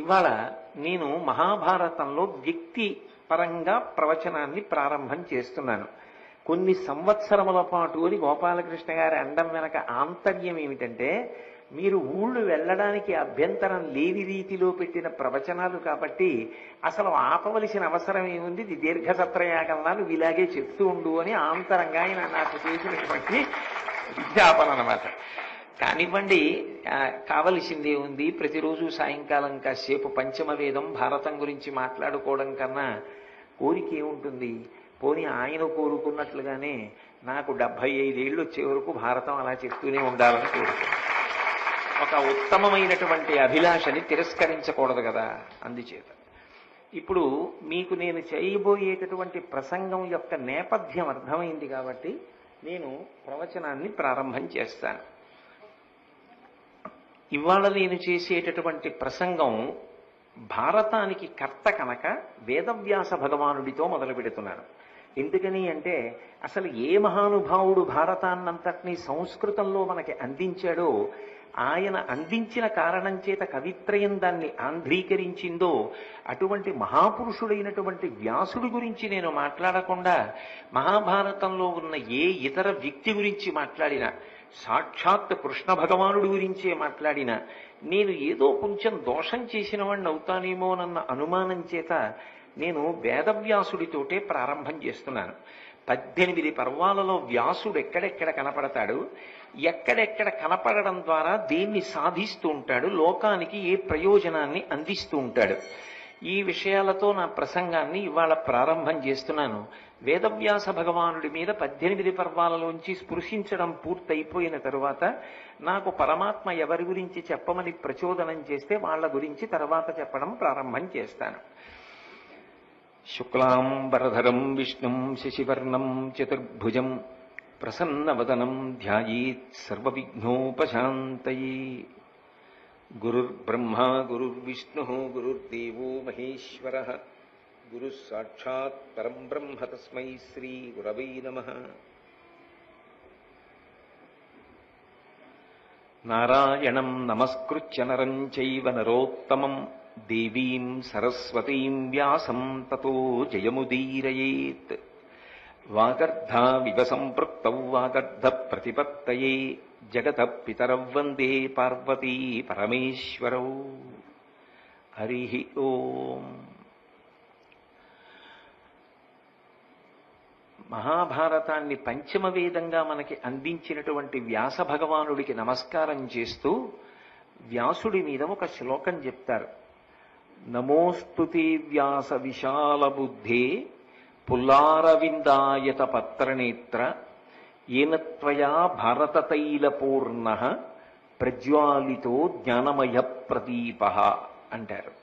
ఇవాళ నేను మహాభారతంలో వ్యక్తి పరంగా ప్రవచనాన్ని ప్రారంభం చేస్తున్నాను. కొన్ని సంవత్సరముల పాటు అని గోపాలకృష్ణ గారి అండం వెనక ఆంతర్యం ఏమిటంటే, మీరు ఊళ్ళు వెళ్ళడానికి అభ్యంతరం లేని రీతిలో పెట్టిన ప్రవచనాలు కాబట్టి అసలు ఆపవలసిన అవసరం ఏముంది, ఇది దీర్ఘసత్రయాగంలా నువ్వు ఇలాగే చెప్తూ ఉండు అని ఆంతరంగా ఆయన నాకు చేసినటువంటి విజ్ఞాపన అన్నమాట. కానివ్వండి, కావలసిందే ఉంది. ప్రతిరోజు సాయంకాలం కాసేపు పంచమ వేదం భారతం గురించి మాట్లాడుకోవడం కన్నా కోరిక ఏముంటుంది? పోనీ ఆయన కోరుకున్నట్లుగానే నాకు 75 ఏళ్ళు వచ్చే వరకు భారతం అలా చెప్తూనే ఉండాలని కోరుకున్నాను. ఒక ఉత్తమమైనటువంటి అభిలాషని తిరస్కరించకూడదు కదా. అందుచేత ఇప్పుడు మీకు నేను చేయబోయేటటువంటి ప్రసంగం యొక్క నేపథ్యం అర్థమైంది కాబట్టి నేను ప్రవచనాన్ని ప్రారంభం చేస్తాను. ఇవాళ నేను చేసేటటువంటి ప్రసంగం భారతానికి కర్త కనుక వేదవ్యాస భగవానుడితో మొదలు పెడుతున్నాను. ఎందుకని అంటే, అసలు ఏ మహానుభావుడు భారతాన్నంతటినీ సంస్కృతంలో మనకి అందించాడో, ఆయన అందించిన కారణం చేత కవిత్రయం దాన్ని ఆంధ్రీకరించిందో, అటువంటి మహాపురుషుడైనటువంటి వ్యాసుడి గురించి నేను మాట్లాడకుండా మహాభారతంలో ఉన్న ఏ ఇతర వ్యక్తి గురించి మాట్లాడినా, సాక్షాత్ కృష్ణ భగవానుడి గురించే మాట్లాడినా నేను ఏదో కొంచెం దోషం చేసిన వాడిని అవుతానేమోనన్న అనుమానం చేత నేను వేదవ్యాసుడితోటే ప్రారంభం చేస్తున్నాను. 18 పర్వాలలో వ్యాసుడు ఎక్కడెక్కడ కనపడతాడు, ఎక్కడెక్కడ కనపడడం ద్వారా దేన్ని సాధిస్తూ ఉంటాడు, లోకానికి ఏ ప్రయోజనాన్ని అందిస్తూ ఉంటాడు, ఈ విషయాలతో నా ప్రసంగాన్ని ఇవాళ ప్రారంభం చేస్తున్నాను. వేదవ్యాస భగవానుడి మీద 18 పర్వాలలోంచి స్పృశించడం పూర్తయిపోయిన తరువాత నాకు పరమాత్మ ఎవరి గురించి చెప్పమని ప్రచోదనం చేస్తే వాళ్ళ గురించి తర్వాత చెప్పడం ప్రారంభం చేస్తాను. శుక్లాంబరధరం విష్ణుం శశివర్ణం చతుర్భుజం ప్రసన్నవదనం ధ్యాయేత్ సర్వవిఘ్నోపశాంతయే. గురుర్బ్రహ్మా గురుర్విష్ణుః గురుర్దేవో మహేశ్వరః గురుః సాక్షాత్ పరం బ్రహ్మ తస్మై శ్రీ గురవై నమః. నారాయణం నమస్కృత్య నరం చైవ నరోత్తమం దేవీం సరస్వతీం వ్యాసం తతో జయముదీరయేత్. వాగర్ధావివ సంపృక్తౌ వాగర్ధ ప్రతిపత్తయే జగతః పితరౌ వందే పార్వతీ పరమేశ్వరౌ. హరి ఓం. మహాభారతాన్ని పంచమ వేదంగా మనకి అందించినటువంటి వ్యాస భగవానుడికి నమస్కారం చేస్తూ వ్యాసుడి మీద ఒక శ్లోకం చెప్తారు. నమోస్తుతే వ్యాస విశాల బుద్ధే పుల్లారవిందాయత పత్రనేత్ర ఏనత్వయా భారతతైలపూర్ణ ప్రజ్వాలితో జ్ఞానమయ ప్రదీప అంటారు.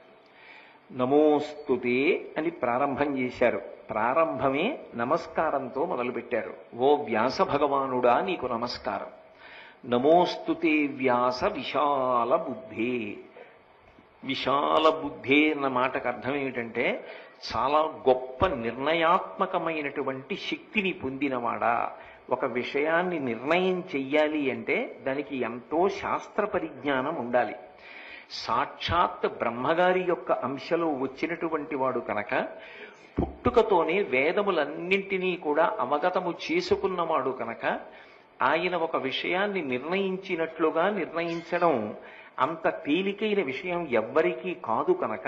నమోస్తుతే అని ప్రారంభం చేశారు. ప్రారంభమే నమస్కారంతో మొదలుపెట్టారు. ఓ వ్యాస భగవానుడా నీకు నమస్కారం. నమోస్తుతే వ్యాస విశాల బుద్ధే. విశాల బుద్ధే అన్న మాటకు అర్థం ఏమిటంటే, చాలా గొప్ప నిర్ణయాత్మకమైనటువంటి శక్తిని పొందినవాడా. ఒక విషయాన్ని నిర్ణయం చెయ్యాలి అంటే దానికి ఎంతో శాస్త్ర పరిజ్ఞానం ఉండాలి. సాక్షాత్ బ్రహ్మగారి యొక్క అంశలో వచ్చినటువంటి వాడు కనుక పుట్టుకతోనే వేదములన్నింటినీ కూడా అవగతము చేసుకున్నవాడు కనుక ఆయన ఒక విషయాన్ని నిర్ణయించినట్లుగా నిర్ణయించడం అంత తేలికైన విషయం ఎవ్వరికీ కాదు కనుక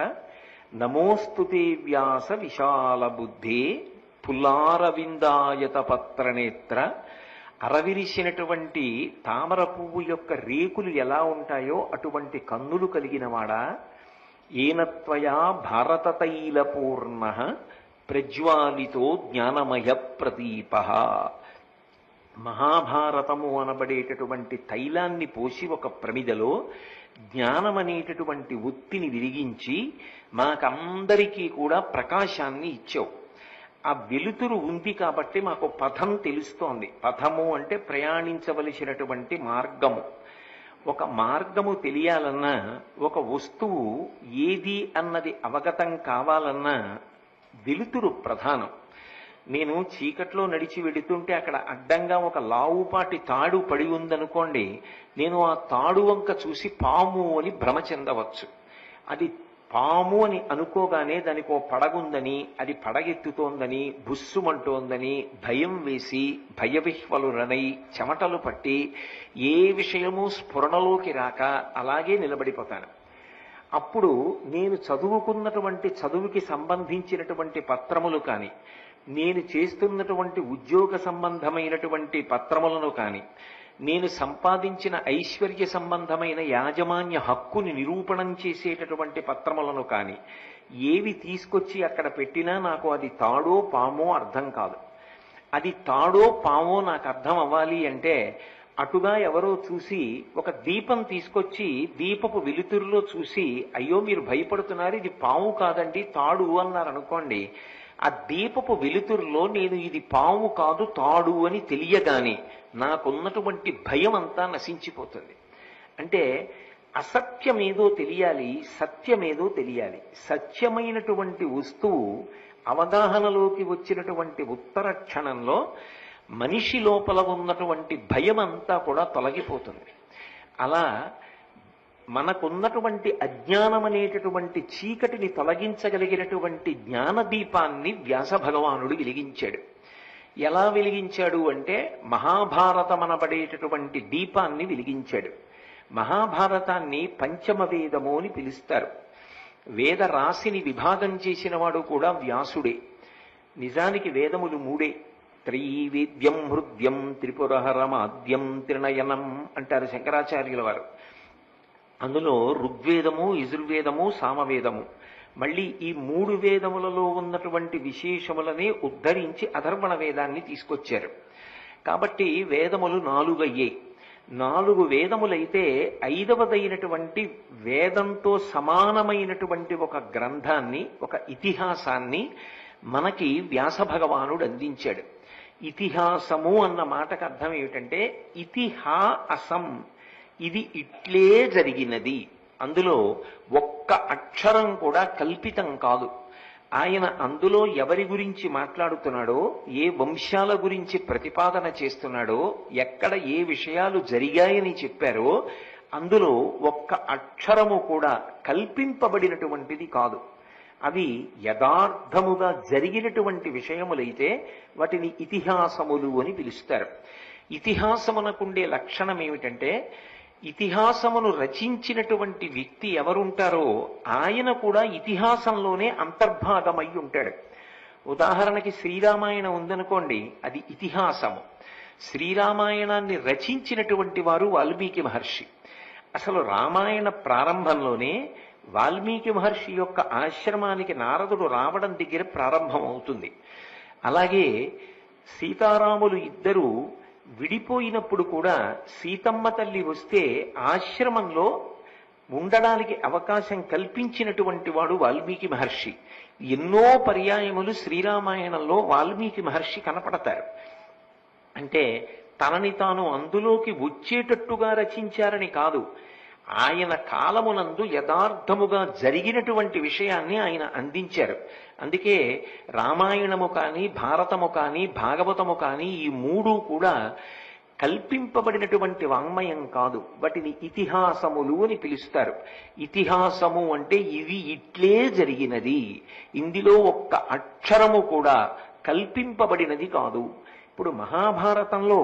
నమోస్తుతే వ్యాస విశాల బుద్ధే పుల్లారవిందాయత పత్రనేత్ర. అరవిరిసినటువంటి తామర పువ్వు యొక్క రేకులు ఎలా ఉంటాయో అటువంటి కన్నులు కలిగినవాడా. ఏనత్వయా భారతతైలపూర్ణ ప్రజ్వాలితో జ్ఞానమయ ప్రదీప. మహాభారతము అనబడేటటువంటి తైలాన్ని పోసి ఒక ప్రమిదలో జ్ఞానమనేటటువంటి ఒత్తిని విరిగించి మాకందరికీ కూడా ప్రకాశాన్ని ఇచ్చావు. ఆ వెలుతురు ఉంది కాబట్టి మాకు పథం తెలుస్తోంది. పథము అంటే ప్రయాణించవలసినటువంటి మార్గము. ఒక మార్గము తెలియాలన్నా, ఒక వస్తువు ఏది అన్నది అవగతం కావాలన్నా వెలుతురు ప్రధానం. నేను చీకట్లో నడిచి వెడుతుంటే అక్కడ అడ్డంగా ఒక లావుపాటి తాడు పడి ఉందనుకోండి, నేను ఆ తాడు వంక చూసి పాము అని భ్రమ చెందవచ్చు. అది పాము అని అనుకోగానే దానికి ఓ పడగుందని, అది పడగెత్తుతోందని, బుస్సుమంటోందని భయం వేసి భయవిహ్వలునై చెమటలు పట్టి ఏ విషయమూ స్ఫురణలోకి రాక అలాగే నిలబడిపోతాను. అప్పుడు నేను చదువుకున్నటువంటి చదువుకి సంబంధించినటువంటి పత్రములు కానీ, నేను చేస్తున్నటువంటి ఉద్యోగ సంబంధమైనటువంటి పత్రములను కానీ, నేను సంపాదించిన ఐశ్వర్య సంబంధమైన యాజమాన్య హక్కుని నిరూపణం చేసేటటువంటి పత్రములను కానీ ఏవి తీసుకొచ్చి అక్కడ పెట్టినా నాకు అది తాడో పామో అర్థం కాదు. అది తాడో పామో నాకు అర్థం అవ్వాలి అంటే అటుగా ఎవరో చూసి ఒక దీపం తీసుకొచ్చి దీపపు వెలుతురులో చూసి, అయ్యో మీరు భయపడుతున్నారు, ఇది పాము కాదండి తాడు అన్నారు అనుకోండి, ఆ దీపపు వెలుతురులో నేను ఇది పాము కాదు తాడు అని తెలియగానే నాకున్నటువంటి భయం అంతా నశించిపోతుంది. అంటే అసత్యమేదో తెలియాలి, సత్యమేదో తెలియాలి. సత్యమైనటువంటి వస్తువు అవగాహనలోకి వచ్చినటువంటి ఉత్తర క్షణంలో మనిషి లోపల ఉన్నటువంటి భయం అంతా కూడా తొలగిపోతుంది. అలా మనకున్నటువంటి అజ్ఞానం అనేటటువంటి చీకటిని తొలగించగలిగినటువంటి జ్ఞానదీపాన్ని వ్యాస భగవానుడు వెలిగించాడు. ఎలా వెలిగించాడు అంటే మహాభారతమనబడేటటువంటి దీపాన్ని వెలిగించాడు. మహాభారతాన్ని పంచమ వేదము అని పిలుస్తారు. వేద రాశిని విభాగం చేసిన వాడు కూడా వ్యాసుడే. నిజానికి వేదములు మూడే: త్రైవేద్యం హృద్యం త్రిపురహరమాద్యం త్రినయనం అంటారు శంకరాచార్యుల వారు. అందులో ఋగ్వేదము, యజుర్వేదము, సామవేదము. మళ్ళీ ఈ మూడు వేదములలో ఉన్నటువంటి విశేషములనే ఉద్ధరించి అధర్వణ వేదాన్ని తీసుకొచ్చారు. కాబట్టి వేదములు 4 అయ్యాయి. 4 వేదములైతే 5వదైనటువంటి వేదంతో సమానమైనటువంటి ఒక గ్రంథాన్ని, ఒక ఇతిహాసాన్ని మనకి వ్యాస భగవానుడు అందించాడు. ఇతిహాసము అన్న మాటకు అర్థం ఏమిటంటే ఇతిహాసం, ఇది ఇట్లే జరిగినది. అందులో ఒక్క అక్షరం కూడా కల్పితం కాదు. ఆయన అందులో ఎవరి గురించి మాట్లాడుతున్నాడో, ఏ వంశాల గురించి ప్రతిపాదన చేస్తున్నాడో, ఎక్కడ ఏ విషయాలు జరిగాయని చెప్పారో అందులో ఒక్క అక్షరము కూడా కల్పింపబడినటువంటిది కాదు. అవి యథార్థముగా జరిగినటువంటి విషయములైతే వాటిని ఇతిహాసములు అని పిలుస్తారు. ఇతిహాసమునకుండే లక్షణం ఏమిటంటే ఇతిహాసమును రచించినటువంటి వ్యక్తి ఎవరుంటారో ఆయన కూడా ఇతిహాసంలోనే అంతర్భాగమై ఉంటాడు. ఉదాహరణకి శ్రీరామాయణం ఉందనుకోండి, అది ఇతిహాసము. శ్రీరామాయణాన్ని రచించినటువంటి వారు వాల్మీకి మహర్షి. అసలు రామాయణ ప్రారంభంలోనే వాల్మీకి మహర్షి యొక్క ఆశ్రమానికి నారదుడు రావడం దగ్గర ప్రారంభమవుతుంది. అలాగే సీతారాములు ఇద్దరూ విడిపోయినప్పుడు కూడా సీతమ్మ తల్లి వస్తే ఆశ్రమంలో ఉండడానికి అవకాశం కల్పించినటువంటి వాడు వాల్మీకి మహర్షి. ఎన్నో పర్యాయములు శ్రీరామాయణంలో వాల్మీకి మహర్షి కనపడతారు. అంటే తనని తాను అందులోకి వచ్చేటట్టుగా రచించారని కాదు, ఆయన కాలమునందు యథార్థముగా జరిగినటువంటి విషయాన్ని ఆయన అందించారు. అందుకే రామాయణము కానీ, భారతము కానీ, భాగవతము కానీ ఈ మూడు కూడా కల్పింపబడినటువంటి వాంగ్మయం కాదు. వాటిని ఇతిహాసములు అని పిలుస్తారు. ఇతిహాసము అంటే ఇవి ఇట్లే జరిగినది, ఇందులో ఒక్క అక్షరము కూడా కల్పింపబడినది కాదు. ఇప్పుడు మహాభారతంలో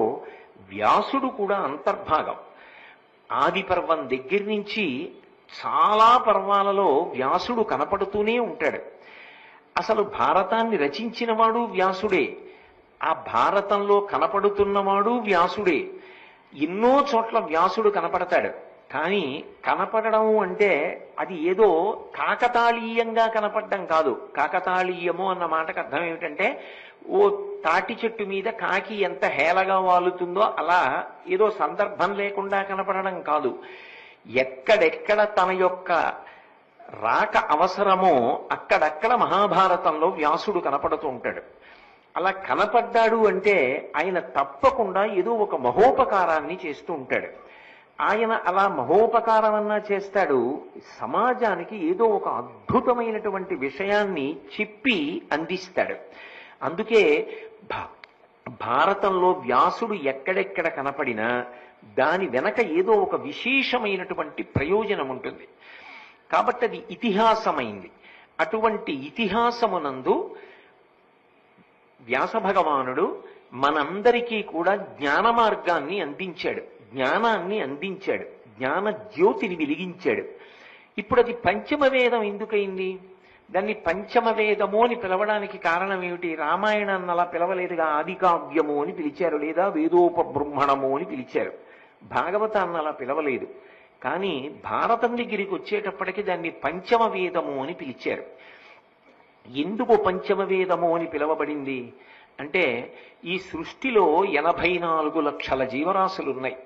వ్యాసుడు కూడా అంతర్భాగం. ఆది పర్వం దగ్గర నుంచి చాలా పర్వాలలో వ్యాసుడు కనపడుతూనే ఉంటాడు. అసలు భారతాన్ని రచించిన వాడు వ్యాసుడే, ఆ భారతంలో కనపడుతున్నవాడు వ్యాసుడే. ఎన్నో చోట్ల వ్యాసుడు కనపడతాడు. కానీ కనపడడం అంటే అది ఏదో కాకతాళీయంగా కనపడడం కాదు. కాకతాళీయము అన్న మాటకు అర్థం ఏమిటంటే ఓ తాటి చెట్టు మీద కాకి ఎంత హేళగా వాలుతుందో అలా ఏదో సందర్భం లేకుండా కనపడడం కాదు. ఎక్కడెక్కడ తన యొక్క రాక అవసరమో అక్కడక్కడ మహాభారతంలో వ్యాసుడు కనపడుతూ ఉంటాడు. అలా కనపడ్డాడు అంటే ఆయన తప్పకుండా ఏదో ఒక మహోపకారాన్ని చేస్తూ ఉంటాడు. ఆయన అలా మహోపకారం అన్నా చేస్తాడు, సమాజానికి ఏదో ఒక అద్భుతమైనటువంటి విషయాన్ని చెప్పి అందిస్తాడు. అందుకే భారతంలో వ్యాసుడు ఎక్కడెక్కడ కనపడినా దాని వెనక ఏదో ఒక విశేషమైనటువంటి ప్రయోజనం ఉంటుంది. కాబట్టి అది ఇతిహాసమైంది. అటువంటి ఇతిహాసమునందు వ్యాస భగవానుడు మనందరికీ కూడా జ్ఞాన మార్గాన్ని అందించాడు, జ్ఞానాన్ని అందించాడు, జ్ఞాన జ్యోతిని వెలిగించాడు. ఇప్పుడు అది పంచమ వేదం ఎందుకయింది? దాన్ని పంచమ వేదము అని పిలవడానికి కారణం ఏమిటి? రామాయణాన్ని అలా పిలవలేదుగా, ఆది కావ్యము అని పిలిచారు, లేదా వేదోపబృంహణము అని పిలిచారు. భాగవతాన్ని అలా పిలవలేదు. కానీ భారతం దగ్గరికి వచ్చేటప్పటికి దాన్ని పంచమ వేదము అని పిలిచారు. ఎందుకు పంచమ వేదము అని పిలవబడింది అంటే, ఈ సృష్టిలో 84 లక్షల జీవరాశులున్నాయి.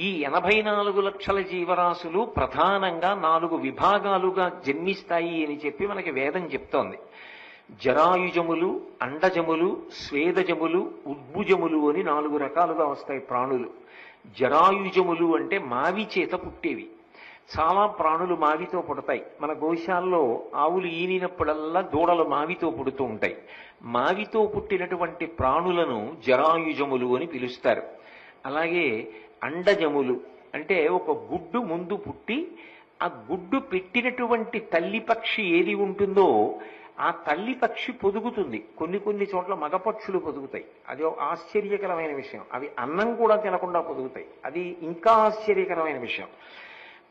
ఈ 84 లక్షల జీవరాశులు ప్రధానంగా 4 విభాగాలుగా జన్మిస్తాయి అని చెప్పి మనకి వేదం చెప్తోంది. జరాయుజములు, అండజములు, స్వేదజములు, ఉద్భుజములు అని 4 రకాలుగా వస్తాయి ప్రాణులు. జరాయుజములు అంటే మావి చేత పుట్టేవి. చాలా ప్రాణులు మావితో పుడతాయి. మన గోశాల్లో ఆవులు ఈనినప్పుడల్లా దూడలు మావితో పుడుతూ ఉంటాయి. మావితో పుట్టినటువంటి ప్రాణులను జరాయుజములు అని పిలుస్తారు. అలాగే అండజములు అంటే ఒక గుడ్డు ముందు పుట్టి ఆ గుడ్డు పెట్టినటువంటి తల్లి పక్షి ఏది ఉంటుందో ఆ తల్లి పక్షి పొదుగుతుంది. కొన్ని చోట్ల మగపక్షులు పొదుగుతాయి. అది ఆశ్చర్యకరమైన విషయం. అవి అన్నం కూడా తినకుండా పొదుగుతాయి. అది ఇంకా ఆశ్చర్యకరమైన విషయం.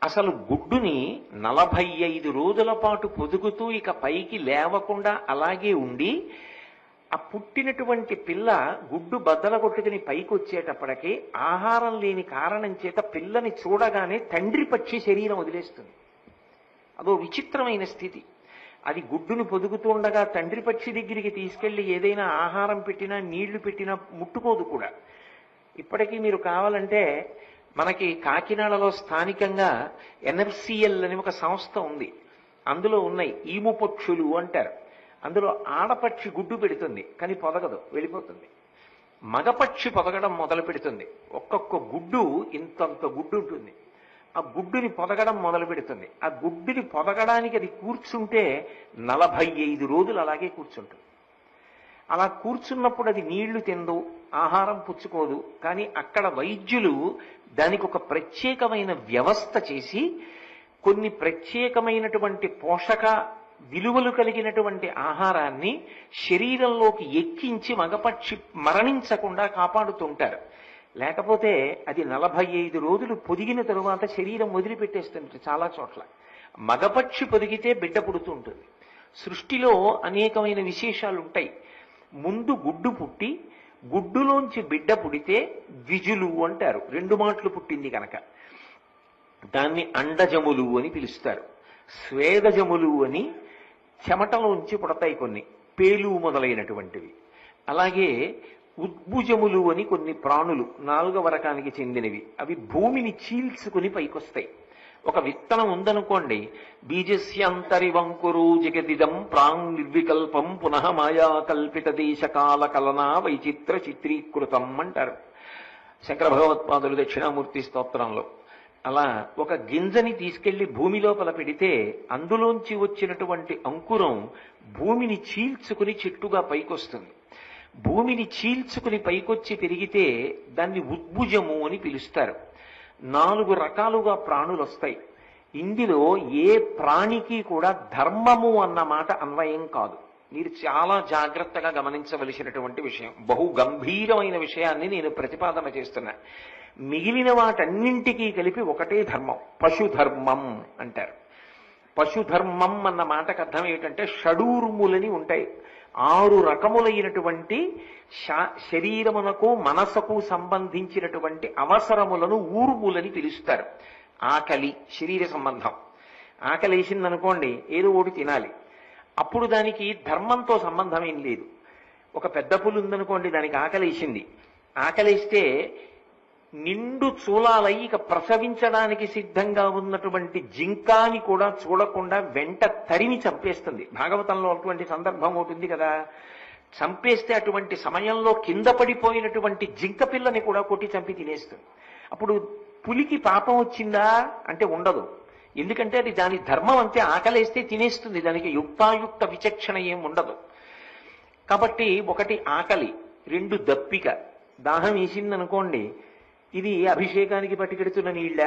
అసలు గుడ్డుని 45 రోజుల పాటు పొదుగుతూ ఇక పైకి లేవకుండా అలాగే ఉండి ఆ పుట్టినటువంటి పిల్ల గుడ్డు బద్దల కొట్టుకుని పైకి వచ్చేటప్పటికి ఆహారం లేని కారణం చేత పిల్లని చూడగానే తండ్రి పక్షి శరీరం వదిలేస్తుంది. అదో విచిత్రమైన స్థితి. అది గుడ్డును పొదుగుతూ ఉండగా తండ్రి పక్షి దగ్గరికి తీసుకెళ్లి ఏదైనా ఆహారం పెట్టినా నీళ్లు పెట్టినా ముట్టుకోదు కూడా. ఇప్పటికీ మీరు కావాలంటే మనకి కాకినాడలో స్థానికంగా ఎన్ఎఫ్సిఎల్ అని ఒక సంస్థ ఉంది. అందులో ఉన్నాయి ఈము పక్షులు అంటారు. అందులో ఆడపక్షి గుడ్డు పెడుతుంది, కానీ పొదగదు, వెళ్ళిపోతుంది. మగపక్షి పొదగడం మొదలు పెడుతుంది. ఒక్కొక్క గుడ్డు ఇంతంత గుడ్డు ఉంటుంది. ఆ గుడ్డుని పొదగడం మొదలు పెడుతుంది. ఆ గుడ్డుని పొదగడానికి అది కూర్చుంటే 45 రోజులు అలాగే కూర్చుంటుంది. అలా కూర్చున్నప్పుడు అది నీళ్లు తిందు, ఆహారం పుచ్చుకోదు. కానీ అక్కడ వైద్యులు దానికి ఒక ప్రత్యేకమైన వ్యవస్థ చేసి కొన్ని ప్రత్యేకమైనటువంటి పోషక విలువలు కలిగినటువంటి ఆహారాన్ని శరీరంలోకి ఎక్కించి మగపక్షి మరణించకుండా కాపాడుతుంటారు. లేకపోతే అది 45 రోజులు పొదిగిన తరువాత శరీరం వదిలిపెట్టేస్తుంది. చాలా చోట్ల మగపక్షి పొదిగితే బిడ్డ పుడుతూ ఉంటుంది. సృష్టిలో అనేకమైన విశేషాలు ఉంటాయి. ముందు గుడ్డు పుట్టి గుడ్డులోంచి బిడ్డ పుడితే ద్విజులు అంటారు. 2 మాటలు పుట్టింది కనుక దాన్ని అండజములు అని పిలుస్తారు. స్వేదజములు అని చెమటలోంచి పుడతాయి కొన్ని, పేలు మొదలైనటువంటివి. అలాగే ఉద్భుజములు అని కొన్ని ప్రాణులు 4వ రకానికి చెందినవి. అవి భూమిని చీల్చుకుని పైకొస్తాయి. ఒక విత్తనం ఉందనుకోండి, బీజస్యంతరివంకురు జగదిదం ప్రాంగ్ నిర్వికల్పం పునః మాయా కల్పిత దేశకాల కలనా వైచిత్ర చిత్రీకృతం అంటారు శంకర భగవత్పాదులు దక్షిణామూర్తి స్తోత్రంలో. అలా ఒక గింజని తీసుకెళ్లి భూమి లోపల పెడితే అందులోంచి వచ్చినటువంటి అంకురం భూమిని చీల్చుకుని చెట్టుగా పైకొస్తుంది. భూమిని చీల్చుకుని పైకొచ్చి పెరిగితే దాన్ని ఉద్భుజము అని పిలుస్తారు. 4 రకాలుగా ప్రాణులు వస్తాయి. ఇందులో ఏ ప్రాణికి కూడా ధర్మము అన్న మాట అన్వయం కాదు. మీరు చాలా జాగ్రత్తగా గమనించవలసినటువంటి విషయం. బహు గంభీరమైన విషయాన్ని నేను ప్రతిపాదన చేస్తున్నా. మిగిలిన వాటన్నింటికీ కలిపి ఒకటే ధర్మం, పశుధర్మం అంటారు. పశుధర్మం అన్న మాటకు అర్థం ఏమిటంటే షడూర్ములని ఉంటాయి. 6 రకములైనటువంటి శరీరమునకు మనసుకు సంబంధించినటువంటి అవసరములను ఊర్ములని పిలుస్తారు. ఆకలి శరీర సంబంధం. ఆకలి వేసిందనుకోండి, ఏదో ఒకటి తినాలి. అప్పుడు దానికి ధర్మంతో సంబంధం ఏం లేదు. ఒక పెద్ద పులి ఉందనుకోండి, దానికి ఆకలి వేసింది. ఆకలిస్తే నిండు చూలాలై ఇక ప్రసవించడానికి సిద్ధంగా ఉన్నటువంటి జింకాని కూడా చూడకుండా వెంట తరిమి చంపేస్తుంది. భాగవతంలో అటువంటి సందర్భం ఉంటుంది కదా. చంపేస్తే అటువంటి సమయంలో కింద పడిపోయినటువంటి జింక పిల్లని కూడా కొట్టి చంపి తినేస్తుంది. అప్పుడు పులికి పాపం వచ్చిందా అంటే ఉండదు. ఎందుకంటే అది దాని ధర్మం అంతే. ఆకలేస్తే తినేస్తుంది. దానికి యుక్తాయుక్త విచక్షణ ఏం ఉండదు. కాబట్టి ఒకటి ఆకలి, 2 దప్పిక. దాహం వేసిందనుకోండి, ఇది అభిషేకానికి పట్టుకెడుతున్న నీళ్ళ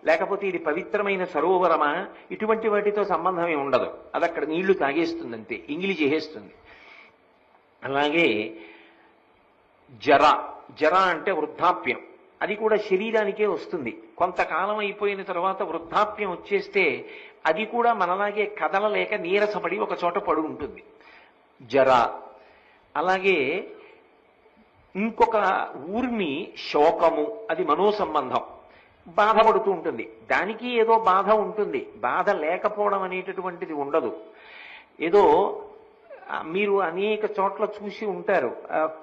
లేకపోతే ఇది పవిత్రమైన సరోవరమా, ఇటువంటి వాటితో సంబంధమే ఉండదు. అది అక్కడ నీళ్లు తాగేస్తుందంతే, ఇంగిలి చేసేస్తుంది. అలాగే జర, జర అంటే వృద్ధాప్యం. అది కూడా శరీరానికే వస్తుంది. కొంతకాలం అయిపోయిన తర్వాత వృద్ధాప్యం వచ్చేస్తే అది కూడా మనలాగే కదలలేక నీరసపడి ఒక చోట పడి ఉంటుంది, జర. అలాగే ఇంకొక ఊర్మి శోకము, అది మనోసంబంధం, బాధపడుతూ ఉంటుంది. దానికి ఏదో బాధ ఉంటుంది, బాధ లేకపోవడం అనేటటువంటిది ఉండదు. ఏదో మీరు అనేక చోట్ల చూసి ఉంటారు,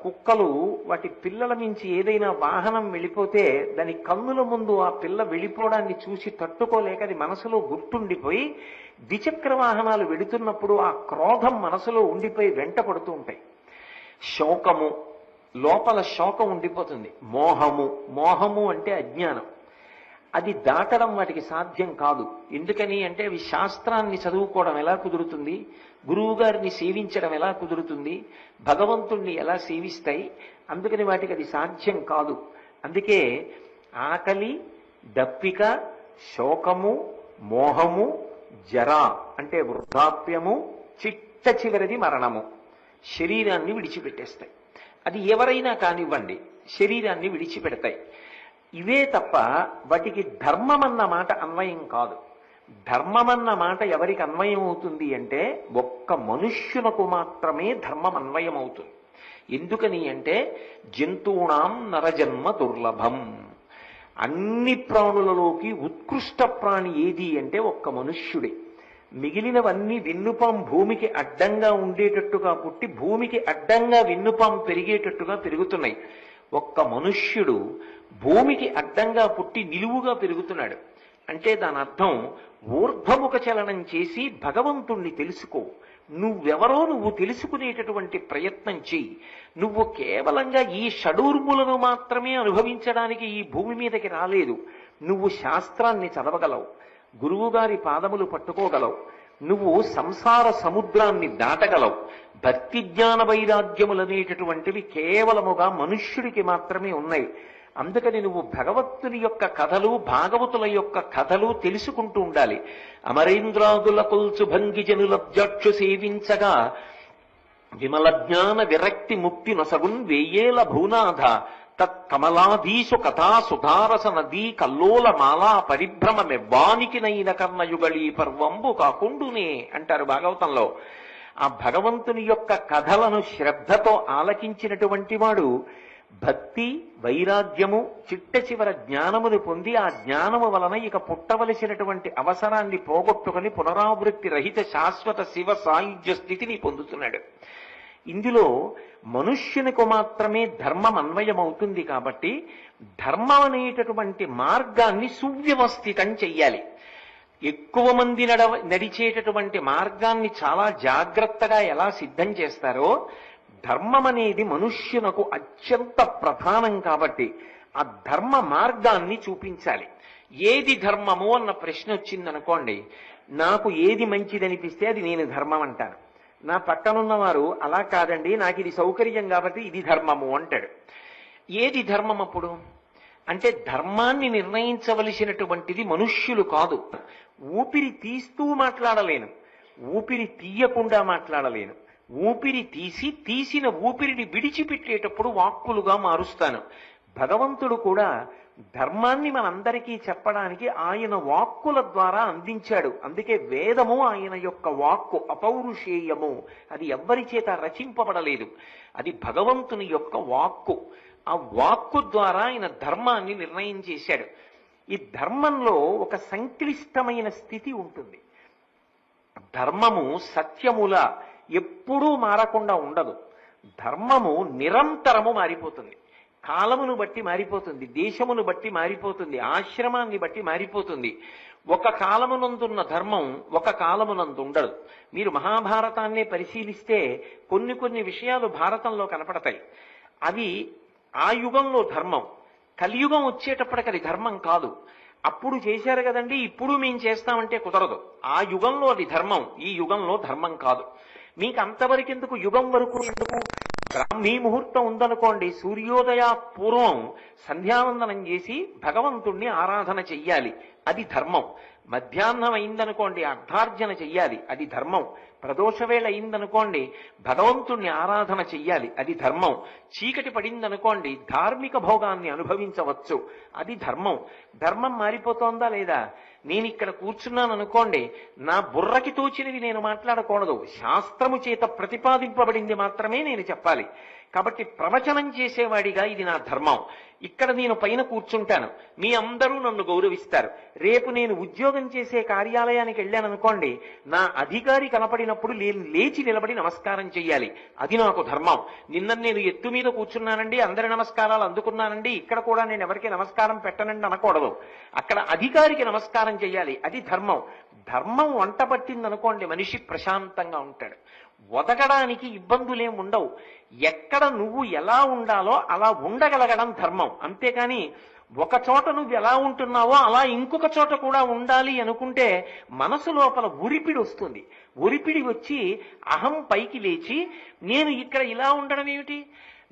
కుక్కలు వాటి పిల్లల నుంచి ఏదైనా వాహనం వెళ్ళిపోతే దాని కన్నుల ముందు ఆ పిల్ల వెళ్ళిపోవడాన్ని చూసి తట్టుకోలేక అది మనసులో గుర్తుండిపోయి ద్విచక్ర వాహనాలు వెళుతున్నప్పుడు ఆ క్రోధం మనసులో ఉండిపోయి వెంట పడుతూ ఉంటాయి. శోకము, లోపల శోకం ఉండిపోతుంది. మోహము, మోహము అంటే అజ్ఞానం. అది దాటడం వాటికి సాధ్యం కాదు. ఎందుకని అంటే అవి శాస్త్రాన్ని చదువుకోవడం ఎలా కుదురుతుంది, గురువు గారిని సేవించడం ఎలా కుదురుతుంది, భగవంతుణ్ణి ఎలా సేవిస్తాయి? అందుకని వాటికి అది సాధ్యం కాదు. అందుకే ఆకలి, దప్పిక, శోకము, మోహము, జర అంటే వృద్ధాప్యము, చిట్ట చివరిది మరణము శరీరాన్ని విడిచిపెట్టేస్తాయి. అది ఎవరైనా కానివ్వండి, శరీరాన్ని విడిచిపెడతాయి. ఇవే తప్ప వాటికి ధర్మం అన్న మాట అన్వయం కాదు. ధర్మం అన్న మాట ఎవరికి అన్వయం అవుతుంది అంటే ఒక్క మనుష్యునకు మాత్రమే ధర్మం అన్వయం అవుతుంది. ఎందుకని అంటే జంతువునాం నరజన్మ దుర్లభం. అన్ని ప్రాణులలోకి ఉత్కృష్ట ప్రాణి ఏది అంటే ఒక్క మనుష్యుడే. మిగిలినవన్నీ వెన్నుపాం భూమికి అడ్డంగా ఉండేటట్టుగా పుట్టి భూమికి అడ్డంగా వెన్నుపాం పెరిగేటట్టుగా పెరుగుతున్నాయి. ఒక్క మనుష్యుడు భూమికి అడ్డంగా పుట్టి నిలువుగా పెరుగుతున్నాడు. అంటే దాని అర్థం ఊర్ధ్వముఖ చలనం చేసి భగవంతుణ్ణి తెలుసుకో. నువ్వెవరో నువ్వు తెలుసుకునేటటువంటి ప్రయత్నం చెయ్యి. నువ్వు కేవలంగా ఈ షడూర్ములను మాత్రమే అనుభవించడానికి ఈ భూమి మీదకి రాలేదు. నువ్వు శాస్త్రాన్ని చదవగలవు, గురువుగారి పాదములు పట్టుకోగలవు, నువ్వు సంసార సముద్రాన్ని దాటగలవు. భక్తి జ్ఞాన వైరాగ్యములనేటటువంటివి కేవలముగా మనుష్యుడికి మాత్రమే ఉన్నాయి. అందుకని నువ్వు భగవత్తుని యొక్క కథలు, భాగవతుల యొక్క కథలు తెలుసుకుంటూ ఉండాలి. అమరేంద్రాదుల కొల్చు భంగి జనుల జాక్షు సేవించగా విమల జ్ఞాన విరక్తి ముక్తి నొసగున్ వేయేల భూనాథ తత్కమలాధీసు కథా సుధారస నదీ కల్లోల మాలా పరిభ్రమ మెవ్వానికినైన కర్ణయుగళీ పర్వంబు కాకుండునే అంటారు భాగవతంలో. ఆ భగవంతుని యొక్క కథలను శ్రద్ధతో ఆలకించినటువంటి వాడు భక్తి, వైరాగ్యము, చిట్ట చివర జ్ఞానమును పొంది ఆ జ్ఞానము వలన ఇక పుట్టవలసినటువంటి అవసరాన్ని పోగొట్టుకుని పునరావృత్తి రహిత శాశ్వత శివ సాయుధ్య స్థితిని పొందుతున్నాడు. ఇందులో మనుష్యునికి మాత్రమే ధర్మం అన్వయమవుతుంది. కాబట్టి ధర్మం అనేటటువంటి మార్గాన్ని సువ్యవస్థితం చెయ్యాలి. ఎక్కువ మంది నడిచేటటువంటి మార్గాన్ని చాలా జాగ్రత్తగా ఎలా సిద్ధం చేస్తారో ధర్మం అనేది మనుష్యునకు అత్యంత ప్రధానం. కాబట్టి ఆ ధర్మ మార్గాన్ని చూపించాలి. ఏది ధర్మము అన్న ప్రశ్న వచ్చిందనుకోండి, నాకు ఏది మంచిదనిపిస్తే అది నేను ధర్మం అంటాను. నా పక్కనున్నవారు అలా కాదండి, నాకు ఇది సౌకర్యం కాబట్టి ఇది ధర్మము అంటాడు. ఏది ధర్మం అప్పుడు అంటే ధర్మాన్ని నిర్ణయించవలసినటువంటిది మనుష్యులు కాదు. ఊపిరి తీస్తూ మాట్లాడలేను, ఊపిరి తీయకుండా మాట్లాడలేను. ఊపిరి తీసిన ఊపిరిని విడిచిపెట్టేటప్పుడు వాక్కులుగా మారుస్తాను. భగవంతుడు కూడా ధర్మాన్ని మనందరికీ చెప్పడానికి ఆయన వాక్కుల ద్వారా అందించాడు. అందుకే వేదము ఆయన యొక్క వాక్కు అపౌరుషేయము. అది ఎవ్వరి చేత రచింపబడలేదు, అది భగవంతుని యొక్క వాక్కు. ఆ వాక్కు ద్వారా ఆయన ధర్మాన్ని నిర్ణయం చేశాడు. ఈ ధర్మంలో ఒక సంక్లిష్టమైన స్థితి ఉంటుంది. ధర్మము సత్యముల ఎప్పుడూ మారకుండా ఉండదు. ధర్మము నిరంతరము మారిపోతుంది. కాలమును బట్టి మారిపోతుంది, దేశమును బట్టి మారిపోతుంది, ఆశ్రమాన్ని బట్టి మారిపోతుంది. ఒక కాలమునందున్న ధర్మం ఒక కాలమునందు ఉండదు. మీరు మహాభారతాన్నే పరిశీలిస్తే కొన్ని విషయాలు భారతంలో కనపడతాయి. అవి ఆ యుగంలో ధర్మం. కలియుగం వచ్చేటప్పటికి అది ధర్మం కాదు. అప్పుడు చేశారు కదండి, ఇప్పుడు మేము చేస్తామంటే కుదరదు. ఆ యుగంలో అది ధర్మం, ఈ యుగంలో ధర్మం కాదు. మీకు అంతవరకు ఎందుకు, యుగం వరకు ఎందుకు? బ్రాహ్మీ ముహూర్తం ఉందనుకోండి, సూర్యోదయ పూర్వం సంధ్యావందనం చేసి భగవంతుణ్ణి ఆరాధన చెయ్యాలి, అది ధర్మం. మధ్యాహ్నం అయిందనుకోండి, అర్ధార్జన చెయ్యాలి, అది ధర్మం. ప్రదోషవేళ అయిందనుకోండి, భగవంతుణ్ణి ఆరాధన చెయ్యాలి, అది ధర్మం. చీకటి పడిందనుకోండి, ధార్మిక భోగాన్ని అనుభవించవచ్చు, అది ధర్మం. ధర్మం మారిపోతోందా లేదా? నేను ఇక్కడ కూర్చున్నాను అనుకోండి, నా బుర్రకి తోచినవి నేను మాట్లాడకూడదు, శాస్త్రము చేత ప్రతిపాదింపబడింది మాత్రమే నేను చెప్పాలి. కాబట్టి ప్రవచనం చేసేవాడిగా ఇది నా ధర్మం. ఇక్కడ నేను పైన కూర్చుంటాను, మీ అందరూ నన్ను గౌరవిస్తారు. రేపు నేను ఉద్యోగం చేసే కార్యాలయానికి వెళ్ళాననుకోండి, నా అధికారి కనపడినప్పుడు నేను లేచి నిలబడి నమస్కారం చెయ్యాలి, అది నాకు ధర్మం. నిన్న నేను ఎత్తు మీద కూర్చున్నానండి, అందరి నమస్కారాలు అందుకున్నానండి, ఇక్కడ కూడా నేను ఎవరికి నమస్కారం పెట్టనండి అనకూడదు. అక్కడ అధికారికి నమస్కారం చెయ్యాలి, అది ధర్మం. ధర్మం వంట పట్టిందనుకోండి, మనిషి ప్రశాంతంగా ఉంటాడు, ఒదగడానికి ఇబ్బందులేం ఉండవు. ఎక్కడ నువ్వు ఎలా ఉండాలో అలా ఉండగలగడం ధర్మం. అంతేకాని ఒక చోట నువ్వు ఎలా ఉంటున్నావో అలా ఇంకొక చోట కూడా ఉండాలి అనుకుంటే మనసు లోపల ఉరిపిడి వస్తుంది. ఉరిపిడి వచ్చి అహం పైకి లేచి నేను ఇక్కడ ఇలా ఉండడం ఏమిటి,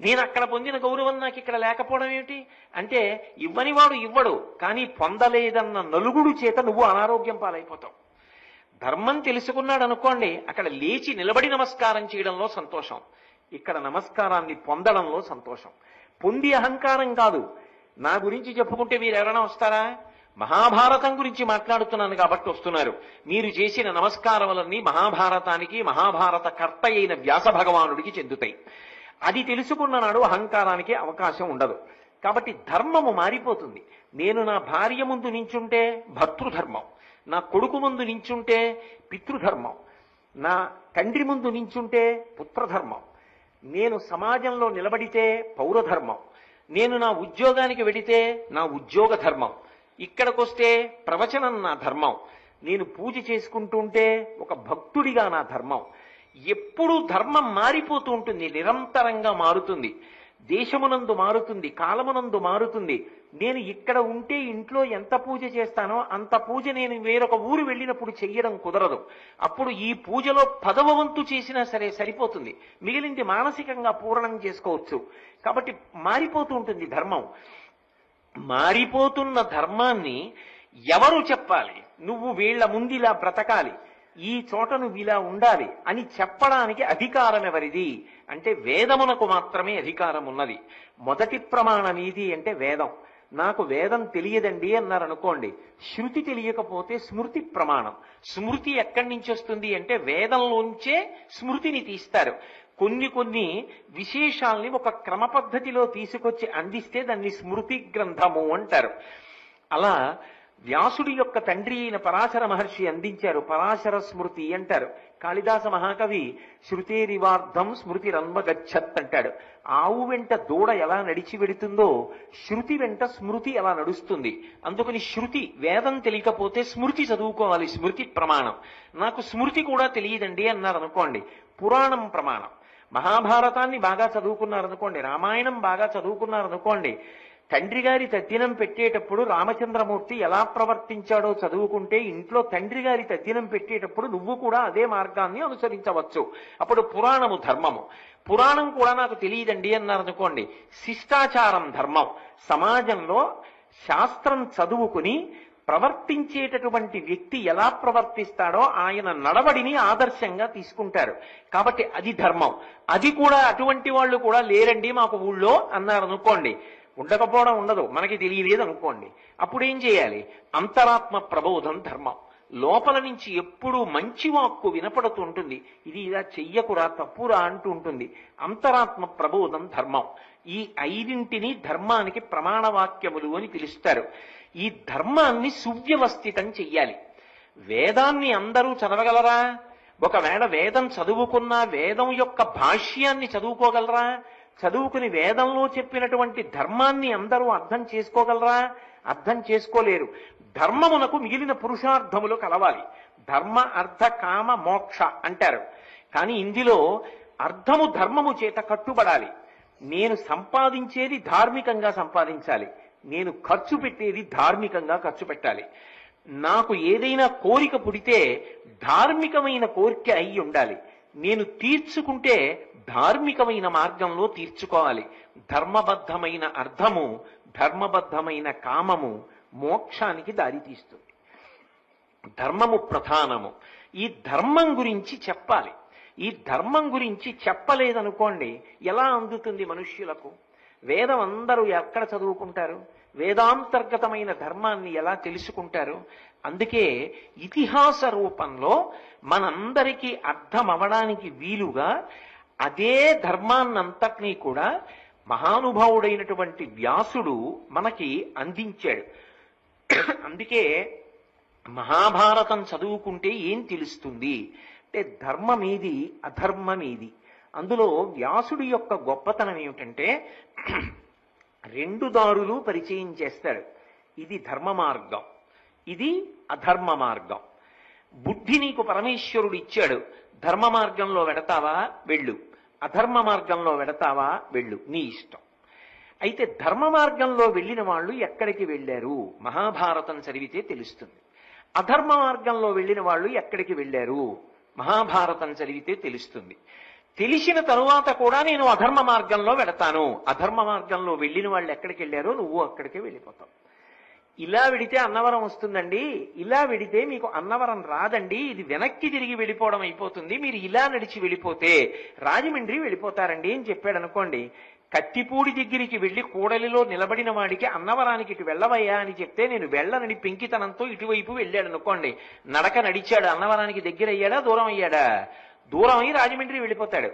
నేను అక్కడ పొందిన గౌరవం నాకు ఇక్కడ లేకపోవడం ఏమిటి అంటే, ఇవ్వనివాడు ఇవ్వడు, కానీ పొందలేదన్న నలుగుడు చేత నువ్వు అనారోగ్యం పాలైపోతావు. ధర్మం తెలుసుకున్నాడు అనుకోండి, అక్కడ లేచి నిలబడి నమస్కారం చేయడంలో సంతోషం, ఇక్కడ నమస్కారాన్ని పొందడంలో సంతోషం. పొంది అహంకారం కాదు. నా గురించి చెప్పుకుంటే మీరు ఎవరైనా వస్తారా? మహాభారతం గురించి మాట్లాడుతున్నాను కాబట్టి వస్తున్నారు. మీరు చేసిన నమస్కారములన్నీ మహాభారతానికి, మహాభారత కర్త అయిన వ్యాస భగవానుడికి చెందుతాయి. అది తెలుసుకున్న నాడు అహంకారానికి అవకాశం ఉండదు. కాబట్టి ధర్మము మారిపోతుంది. నేను నా భార్య ముందు నించుంటే భర్తృధర్మం, నా కొడుకు ముందు నించుంటే పితృధర్మం, నా తండ్రి ముందు నించుంటే పుత్రధర్మం, నేను సమాజంలో నిలబడితే పౌరధర్మం, నేను నా ఉద్యోగానికి వెడితే నా ఉద్యోగ ధర్మం, ఇక్కడికొస్తే ప్రవచనం నా ధర్మం, నేను పూజ చేసుకుంటుంటే ఒక భక్తుడిగా నా ధర్మం. ఎప్పుడూ ధర్మం మారిపోతూ ఉంటుంది, నిరంతరంగా మారుతుంది. దేశమునందు మారుతుంది, కాలమునందు మారుతుంది. నేను ఇక్కడ ఉంటే ఇంట్లో ఎంత పూజ చేస్తానో అంత పూజ నేను వేరొక ఊరు వెళ్ళినప్పుడు చెయ్యడం కుదరదు. అప్పుడు ఈ పూజలో 10వ వంతు చేసినా సరే సరిపోతుంది, మిగిలింది మానసికంగా పూర్ణం చేసుకోవచ్చు. కాబట్టి మారిపోతూ ఉంటుంది ధర్మం. మారిపోతున్న ధర్మాన్ని ఎవరు చెప్పాలి? నువ్వు వీళ్ల ముందిలా బ్రతకాలి, ఈ చోట నువ్వు ఇలా ఉండాలి అని చెప్పడానికి అధికారం ఎవరిది అంటే వేదమునకు మాత్రమే అధికారం ఉన్నది. మొదటి ప్రమాణం ఏది అంటే వేదం. నాకు వేదం తెలియదండి అన్నారనుకోండి, శృతి తెలియకపోతే స్మృతి ప్రమాణం. స్మృతి ఎక్కడి నుంచి వస్తుంది అంటే వేదంలోంచే స్మృతిని తీస్తారు. కొన్ని విశేషాల్ని ఒక క్రమ పద్ధతిలో తీసుకొచ్చి అందిస్తే దాన్ని స్మృతి గ్రంథము అంటారు. అలా వ్యాసుడి యొక్క తండ్రి అయిన పరాశర మహర్షి అందించారు, పరాశర స్మృతి అంటారు. కాళిదాస మహాకవి శృతేరివార్ధం స్మృతి రన్మగచ్చత్ అంటాడు. ఆవు వెంట దూడ ఎలా నడిచి వెడుతుందో శృతి వెంట స్మృతి ఎలా నడుస్తుంది. అందుకని శృతి, వేదం తెలియకపోతే స్మృతి చదువుకోవాలి, స్మృతి ప్రమాణం. నాకు స్మృతి కూడా తెలియదండి అన్నారనుకోండి, పురాణం ప్రమాణం. మహాభారతాన్ని బాగా చదువుకున్నారనుకోండి, రామాయణం బాగా చదువుకున్నారనుకోండి, తండ్రి గారి తద్దినం పెట్టేటప్పుడు రామచంద్రమూర్తి ఎలా ప్రవర్తించాడో చదువుకుంటే ఇంట్లో తండ్రి గారి తద్దినం పెట్టేటప్పుడు నువ్వు కూడా అదే మార్గాన్ని అనుసరించవచ్చు. అప్పుడు పురాణము ధర్మము. పురాణం కూడా నాకు తెలియదండి అన్నారనుకోండి, శిష్టాచారం ధర్మం. సమాజంలో శాస్త్రం చదువుకుని ప్రవర్తించేటటువంటి వ్యక్తి ఎలా ప్రవర్తిస్తాడో ఆయన నడవడిని ఆదర్శంగా తీసుకుంటారు. కాబట్టి అది ధర్మం. అది కూడా అటువంటి వాళ్ళు కూడా లేరండి మాకు ఊళ్ళో అన్నారనుకోండి, ఉండకపోవడం ఉండదు, మనకి తెలియలేదు అనుకోండి, అప్పుడు ఏం చేయాలి? అంతరాత్మ ప్రబోధం ధర్మం. లోపల నుంచి ఎప్పుడూ మంచి వాక్కు వినపడుతూ ఉంటుంది, ఇది ఇలా చెయ్యకురా, తప్పురా అంటూ ఉంటుంది. అంతరాత్మ ప్రబోధం ధర్మం. ఈ 5 ధర్మానికి ప్రమాణవాక్యములు అని పిలుస్తారు. ఈ ధర్మాన్ని సువ్యవస్థితం చెయ్యాలి. వేదాన్ని అందరూ చదవగలరా? ఒకవేళ వేదం చదువుకున్నా వేదం యొక్క భాష్యాన్ని చదువుకోగలరా? చదువుకుని వేదంలో చెప్పినటువంటి ధర్మాన్ని అందరూ అర్థం చేసుకోగలరా? అర్థం చేసుకోలేరు. ధర్మమునకు మిగిలిన పురుషార్థములు కలవాలి. ధర్మ అర్థ కామ మోక్ష అంటారు. కానీ ఇందులో అర్థము ధర్మము చేత కట్టుబడాలి. నేను సంపాదించేది ధార్మికంగా సంపాదించాలి, నేను ఖర్చు పెట్టేది ధార్మికంగా ఖర్చు పెట్టాలి. నాకు ఏదైనా కోరిక పుడితే ధార్మికమైన కోరిక అయి ఉండాలి. నేను తీర్చుకుంటే ధార్మికమైన మార్గంలో తీర్చుకోవాలి. ధర్మబద్ధమైన అర్థము, ధర్మబద్ధమైన కామము మోక్షానికి దారితీస్తుంది. ధర్మము ప్రధానము. ఈ ధర్మం గురించి చెప్పాలి. ఈ ధర్మం గురించి చెప్పలేదనుకోండి, ఎలా అందుతుంది మనుష్యులకు? వేదం అందరూ ఎక్కడ చదువుకుంటారు? వేదాంతర్గతమైన ధర్మాన్ని ఎలా తెలుసుకుంటారు? అందుకే ఇతిహాస రూపంలో మనందరికీ అర్థం అవడానికి వీలుగా అదే ధర్మాన్నంతటినీ కూడా మహానుభావుడైనటువంటి వ్యాసుడు మనకి అందించాడు. అందుకే మహాభారతం చదువుకుంటే ఏం తెలుస్తుంది అంటే ధర్మమేది, అధర్మమేది. అందులో వ్యాసుడి యొక్క గొప్పతనం ఏమిటంటే రెండు దారులు పరిచయం చేస్తాడు. ఇది ధర్మ మార్గం, ఇది అధర్మ మార్గం. బుద్ధి నీకు పరమేశ్వరుడు ఇచ్చాడు. ధర్మ మార్గంలో వెడతావా వెళ్ళు, అధర్మ మార్గంలో వెడతావా వెళ్ళు, నీ ఇష్టం. అయితే ధర్మ మార్గంలో వెళ్ళిన వాళ్ళు ఎక్కడికి వెళ్ళారు మహాభారతం చదివితే తెలుస్తుంది. అధర్మ మార్గంలో వెళ్ళిన వాళ్ళు ఎక్కడికి వెళ్ళారు మహాభారతం చదివితే తెలుస్తుంది. తెలిసిన తరువాత కూడా నేను అధర్మ మార్గంలో వెడతాను, అధర్మ మార్గంలో వెళ్ళిన వాళ్ళు ఎక్కడికి వెళ్ళారో నువ్వు అక్కడికే వెళ్ళిపోతావు. ఇలా వెడితే అన్నవరం వస్తుందండి, ఇలా వెడితే మీకు అన్నవరం రాదండి, ఇది వెనక్కి తిరిగి వెళ్ళిపోవడం అయిపోతుంది, మీరు ఇలా నడిచి వెళ్ళిపోతే రాజమండ్రి వెళ్ళిపోతారండి అని చెప్పాడు అనుకోండి. కత్తిపూడి దగ్గరికి వెళ్లి కూడలిలో నిలబడిన వాడికి అన్నవరానికి ఇటు వెళ్ళవయ్యా అని చెప్తే నేను వెళ్ళనని పెంకితనంతో ఇటువైపు వెళ్ళాడు అనుకోండి. నడక నడిచాడు, అన్నవరానికి దగ్గర అయ్యాడా దూరం అయ్యాడా? దూరం అయి రాజమండ్రి వెళ్ళిపోతాడు.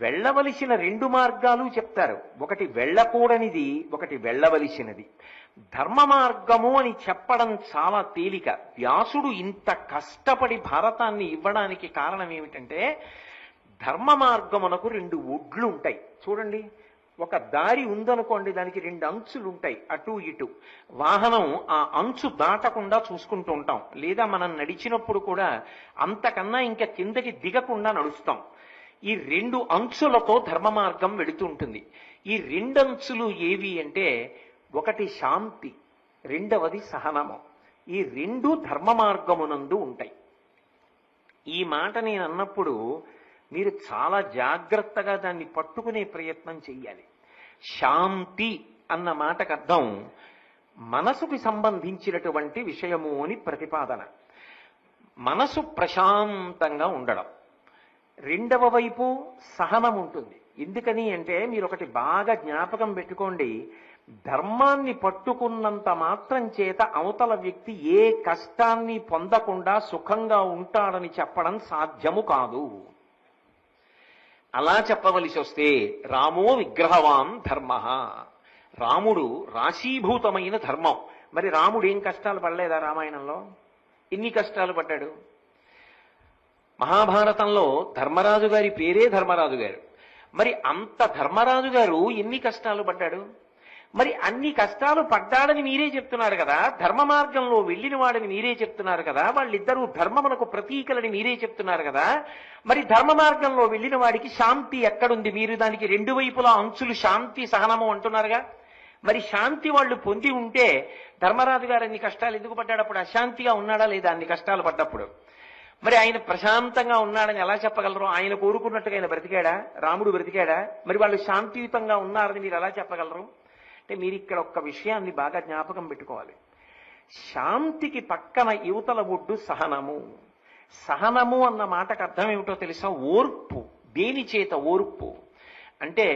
వెళ్ళవలసిన రెండు మార్గాలు చెప్తారు, ఒకటి వెళ్ళకూడనిది, ఒకటి వెళ్ళవలసినది. ధర్మ మార్గము అని చెప్పడం చాలా తేలిక. వ్యాసుడు ఇంత కష్టపడి భారతాన్ని ఇవ్వడానికి కారణం ఏమిటంటే ధర్మ మార్గమునకు రెండు ఒడ్లు ఉంటాయి. చూడండి, ఒక దారి ఉందనుకోండి, దానికి రెండు అంచులు ఉంటాయి, అటు ఇటు. వాహనం ఆ అంచు దాటకుండా చూసుకుంటూ ఉంటాం, లేదా మనం నడిచినప్పుడు కూడా అంతకన్నా ఇంకా కిందకి దిగకుండా నడుస్తాం. ఈ రెండు అంచులతో ధర్మ మార్గం వెళుతూ ఉంటుంది. ఈ రెండు అంచులు ఏవి అంటే ఒకటి శాంతి, రెండవది సహనము. ఈ రెండు ధర్మ మార్గమునందు ఉంటాయి. ఈ మాట నేను అన్నప్పుడు మీరు చాలా జాగ్రత్తగా దాన్ని పట్టుకునే ప్రయత్నం చెయ్యాలి. శాంతి అన్న మాటకు అర్థం మనసుకి సంబంధించినటువంటి విషయము అని ప్రతిపాదన. మనసు ప్రశాంతంగా ఉండడం. రెండవ వైపు సహనం ఉంటుంది. ఎందుకని అంటే మీరు ఒకటి బాగా జ్ఞాపకం పెట్టుకోండి, ధర్మాన్ని పట్టుకున్నంత మాత్రం చేత అవతల వ్యక్తి ఏ కష్టాన్ని పొందకుండా సుఖంగా ఉంటాడని చెప్పడం సాధ్యము కాదు. అలా చెప్పవలసి వస్తే రామో విగ్రహవాన్ ధర్మ, రాముడు రాశీభూతమైన ధర్మం. మరి రాముడు ఏం కష్టాలు పడలేదా రామాయణంలో? ఎన్ని కష్టాలు పడ్డాడు? మహాభారతంలో ధర్మరాజు గారి పేరే ధర్మరాజు గారు. మరి అంత ధర్మరాజు గారు ఎన్ని కష్టాలు పడ్డాడు? మరి అన్ని కష్టాలు పడ్డాడని మీరే చెప్తున్నారు కదా, ధర్మ మార్గంలో వెళ్ళిన వాడని మీరే చెప్తున్నారు కదా, వాళ్ళిద్దరూ ధర్మమునకు ప్రతీకలని మీరే చెప్తున్నారు కదా. మరి ధర్మ మార్గంలో వెళ్ళిన వాడికి శాంతి ఎక్కడుంది? మీరు దానికి రెండు వైపులా అంచులు శాంతి సహనము అంటున్నారుగా. మరి శాంతి వాళ్ళు పొంది ఉంటే ధర్మరాజు గారు అన్ని కష్టాలు ఎందుకు పడ్డాడు? అప్పుడు అశాంతిగా ఉన్నాడా లేదా అన్ని కష్టాలు పడ్డప్పుడు? మరి ఆయన ప్రశాంతంగా ఉన్నాడని ఎలా చెప్పగలరు? ఆయన కోరుకున్నట్టుగా ఆయన బ్రతికాడా? రాముడు బ్రతికాడా? మరి వాళ్ళు శాంతియుతంగా ఉన్నారని మీరు ఎలా చెప్పగలరు? అంటే మీరు ఇక్కడ ఒక్క విషయాన్ని బాగా జ్ఞాపకం పెట్టుకోవాలి. శాంతికి పక్కన యువతల ఒడ్డు సహనము. సహనము అన్న మాటకు అర్థం ఏమిటో తెలుసా? ఓర్పు. దేని చేత ఓర్పు అంటే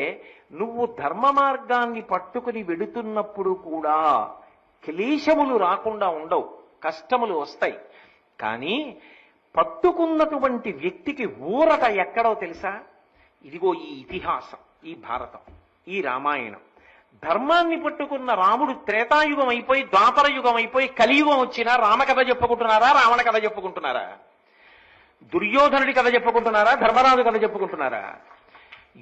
నువ్వు ధర్మ మార్గాన్ని పట్టుకుని వెడుతున్నప్పుడు కూడా క్లేశములు రాకుండా ఉండవు, కష్టములు వస్తాయి. కానీ పట్టుకున్నటువంటి వ్యక్తికి ఊరట ఎక్కడో తెలుసా? ఇదిగో ఈ ఇతిహాసం, ఈ భారతం, ఈ రామాయణం. ధర్మాన్ని పట్టుకున్న రాముడు త్రేతాయుగం అయిపోయి ద్వాపర యుగం అయిపోయి కలియుగం వచ్చినా రామకథ చెప్పుకుంటున్నారా, రావణ కథ చెప్పుకుంటున్నారా? దుర్యోధనుడి కథ చెప్పుకుంటున్నారా, ధర్మరాజు కథ చెప్పుకుంటున్నారా?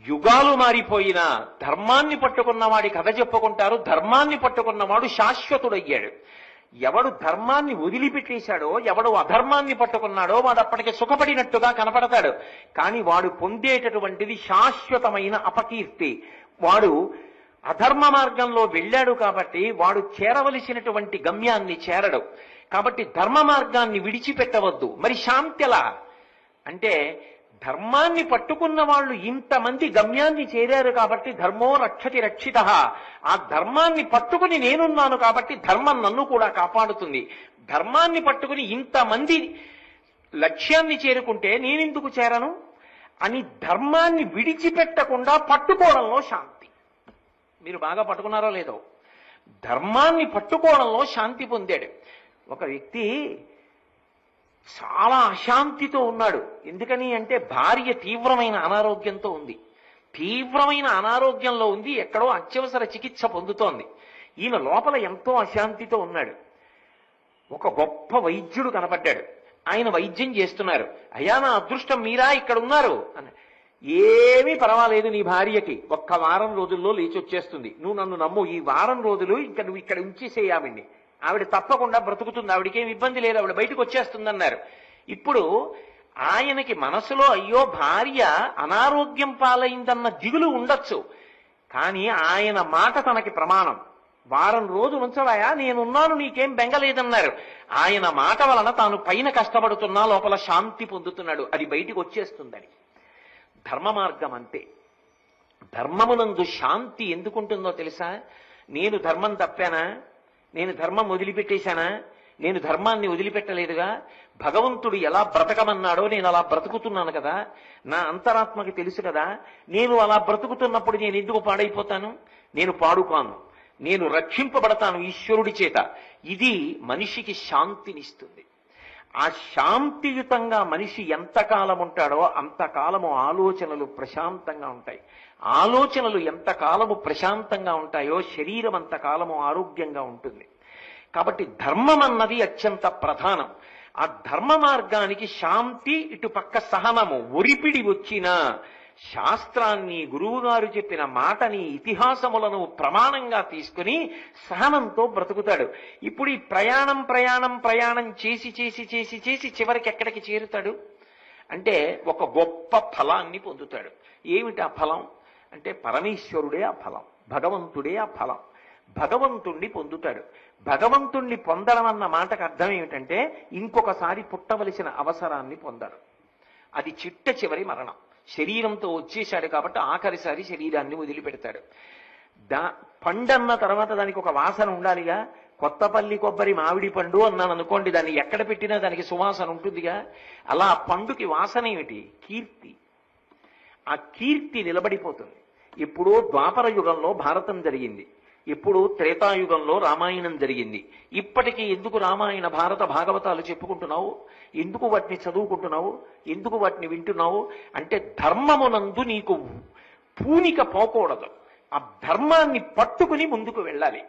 యుగాలు మారిపోయినా ధర్మాన్ని పట్టుకున్నవాడి కథ చెప్పుకుంటారు. ధర్మాన్ని పట్టుకున్నవాడు శాశ్వతుడయ్యాడు. ఎవడు ధర్మాన్ని వదిలిపెట్టేశాడో, ఎవడు అధర్మాన్ని పట్టుకున్నాడో వాడు అప్పటికి సుఖపడినట్టుగా కనపడతాడు. కానీ వాడు పొందేటటువంటిది శాశ్వతమైన అపకీర్తి. వాడు అధర్మ మార్గంలో వెళ్ళాడు కాబట్టి వాడు చేరవలసినటువంటి గమ్యాన్ని చేరడు. కాబట్టి ధర్మ మార్గాన్ని విడిచిపెట్టవద్దు. మరి శాంతి ఎలా అంటే ధర్మాన్ని పట్టుకున్న వాళ్ళు ఇంతమంది గమ్యాన్ని చేరారు కాబట్టి ధర్మో రక్షతి రక్షితః. ఆ ధర్మాన్ని పట్టుకుని నేనున్నాను కాబట్టి ధర్మం నన్ను కూడా కాపాడుతుంది. ధర్మాన్ని పట్టుకుని ఇంతమంది లక్ష్యాన్ని చేరుకుంటే నేనెందుకు చేరను అని ధర్మాన్ని విడిచిపెట్టకుండా పట్టుకోవడంలో శాంతి. మీరు బాగా పట్టుకున్నారో లేదో, ధర్మాన్ని పట్టుకోవడంలో శాంతి పొందాడు. ఒక వ్యక్తి చాలా అశాంతితో ఉన్నాడు. ఎందుకని అంటే భార్య తీవ్రమైన అనారోగ్యంతో ఉంది. తీవ్రమైన అనారోగ్యంలో ఉంది, ఎక్కడో అత్యవసర చికిత్స పొందుతోంది. ఈయన లోపల ఎంతో అశాంతితో ఉన్నాడు. ఒక గొప్ప వైద్యుడు కనపడ్డాడు. ఆయన వైద్యం చేస్తున్నారు. అయ్యా, నా అదృష్టం మీరా ఇక్కడ ఉన్నారు అని. ఏమీ పర్వాలేదు, నీ భార్యకి ఒక్క వారం రోజుల్లో లేచి వచ్చేస్తుంది, నువ్వు నన్ను నమ్ము, ఈ వారం రోజులు ఇంకా నువ్వు ఇక్కడ ఉంచేసేయావిడ్ని, ఆవిడ తప్పకుండా బ్రతుకుతుంది, ఆవిడకేం ఇబ్బంది లేదు, ఆవిడ బయటకు వచ్చేస్తుందన్నారు. ఇప్పుడు ఆయనకి మనసులో అయ్యో భార్య అనారోగ్యం పాలైందన్న దిగులు ఉండొచ్చు, కానీ ఆయన మాట తనకి ప్రమాణం. వారం రోజులు ఉంచవాయా, నేనున్నాను, నీకేం బెంగలేదన్నారు. ఆయన మాట వలన తాను పైన కష్టపడుతున్నా లోపల శాంతి పొందుతున్నాడు. అది బయటికి వచ్చేస్తుందని. ధర్మ మార్గం అంతే. ధర్మమునందు శాంతి ఎందుకుంటుందో తెలుసా? నేను ధర్మం తప్పానా, నేను ధర్మం వదిలిపెట్టేశానా, నేను ధర్మాన్ని వదిలిపెట్టలేదుగా, భగవంతుడు ఎలా బ్రతకమన్నాడో నేను అలా బ్రతుకుతున్నాను కదా, నా అంతరాత్మకి తెలుసు కదా, నేను అలా బ్రతుకుతున్నప్పుడు నేను ఎందుకు పాడైపోతాను? నేను పాడుకాను, నేను రక్షింపబడతాను ఈశ్వరుడి చేత. ఇది మనిషికి శాంతినిస్తుంది. ఆ శాంతియుతంగా మనిషి ఎంతకాలం ఉంటాడో అంతకాలము ఆలోచనలు ప్రశాంతంగా ఉంటాయి. ఆలోచనలు ఎంతకాలము ప్రశాంతంగా ఉంటాయో శరీరం అంతకాలము ఆరోగ్యంగా ఉంటుంది. కాబట్టి ధర్మం అన్నది అత్యంత ప్రధానం. ఆ ధర్మ మార్గానికి శాంతి, ఇటు పక్క సహనము. ఒరిపిడి వచ్చిన శాస్త్రాన్ని, గురువుగారు చెప్పిన మాటని, ఇతిహాసములను ప్రమాణంగా తీసుకుని సహనంతో బ్రతుకుతాడు. ఇప్పుడు ఈ ప్రయాణం చేసి చేసి చేసి చేసి చివరికి ఎక్కడికి చేరుతాడు అంటే ఒక గొప్ప ఫలాన్ని పొందుతాడు. ఏమిటి ఆ ఫలం అంటే పరమేశ్వరుడే ఆ ఫలం, భగవంతుడే ఆ ఫలం. భగవంతుణ్ణి పొందుతాడు. భగవంతుణ్ణి పొందడం అన్న మాటకు అర్థం ఏమిటంటే ఇంకొకసారి పుట్టవలసిన అవసరాన్ని పొందడం. అది చిట్ట చివరి మరణం. శరీరంతో వచ్చేశాడు కాబట్టి ఆఖరిసారి శరీరాన్ని వదిలిపెడతాడు. పండన్న తర్వాత దానికి ఒక వాసన ఉండాలిగా. కొత్తపల్లి కొబ్బరి మామిడి పండు అన్నాను అనుకోండి, దాన్ని ఎక్కడ పెట్టినా దానికి సువాసన ఉంటుందిగా. అలా పండుకి వాసన ఏమిటి? కీర్తి. ఆ కీర్తి నిలబడిపోతుంది. ఎప్పుడో ద్వాపర యుగంలో భారతం జరిగింది, ఇప్పుడు త్రేతాయుగంలో రామాయణం జరిగింది. ఇప్పటికీ ఎందుకు రామాయణ భారత భాగవతాలు చెప్పుకుంటున్నావు? ఎందుకు వాటిని చదువుకుంటున్నావు? ఎందుకు వాటిని వింటున్నావు అంటే ధర్మమునందు నీకు పూనిక పోకూడదు. ఆ ధర్మాన్ని పట్టుకుని ముందుకు వెళ్ళాలి.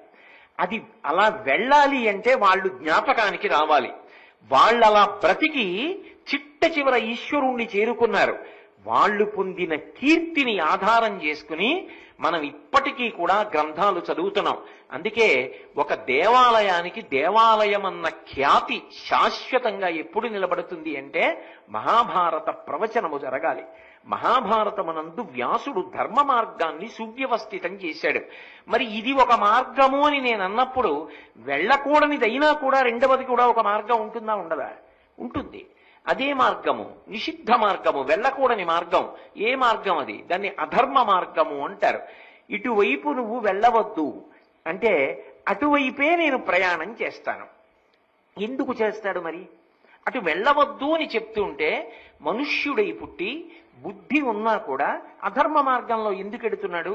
అది అలా వెళ్ళాలి అంటే వాళ్ళు జ్ఞాపకానికి రావాలి. వాళ్ళు అలా బ్రతికి చిట్ట చివర ఈశ్వరుణ్ణి చేరుకున్నారు. వాళ్ళు పొందిన కీర్తిని ఆధారం చేసుకుని మనం ఇప్పటికీ కూడా గ్రంథాలు చదువుతున్నాం. అందుకే ఒక దేవాలయానికి దేవాలయం అన్న ఖ్యాతి శాశ్వతంగా ఎప్పుడు నిలబడుతుంది అంటే మహాభారత ప్రవచనము జరగాలి. మహాభారతమునందు వ్యాసుడు ధర్మ మార్గాన్ని సువ్యవస్థితం చేశాడు. మరి ఇది ఒక మార్గము అని నేను అన్నప్పుడు వెళ్ళకూడనిదైనా కూడా రెండవది కూడా ఒక మార్గం ఉంటుందా? ఉండదా? ఉంటుంది. అదే మార్గము నిషిద్ధ మార్గము, వెళ్ళకూడని మార్గం. ఏ మార్గం అది? దాన్ని అధర్మ మార్గము అంటారు. ఇటువైపు నువ్వు వెళ్ళవద్దు అంటే అటువైపే నేను ప్రయాణం చేస్తాను. ఎందుకు చేస్తాడు మరి? అటు వెళ్ళవద్దు అని చెప్తుంటే మనుష్యుడై పుట్టి బుద్ధి ఉన్నా కూడా అధర్మ మార్గంలో ఎందుకు ఎడుతున్నాడు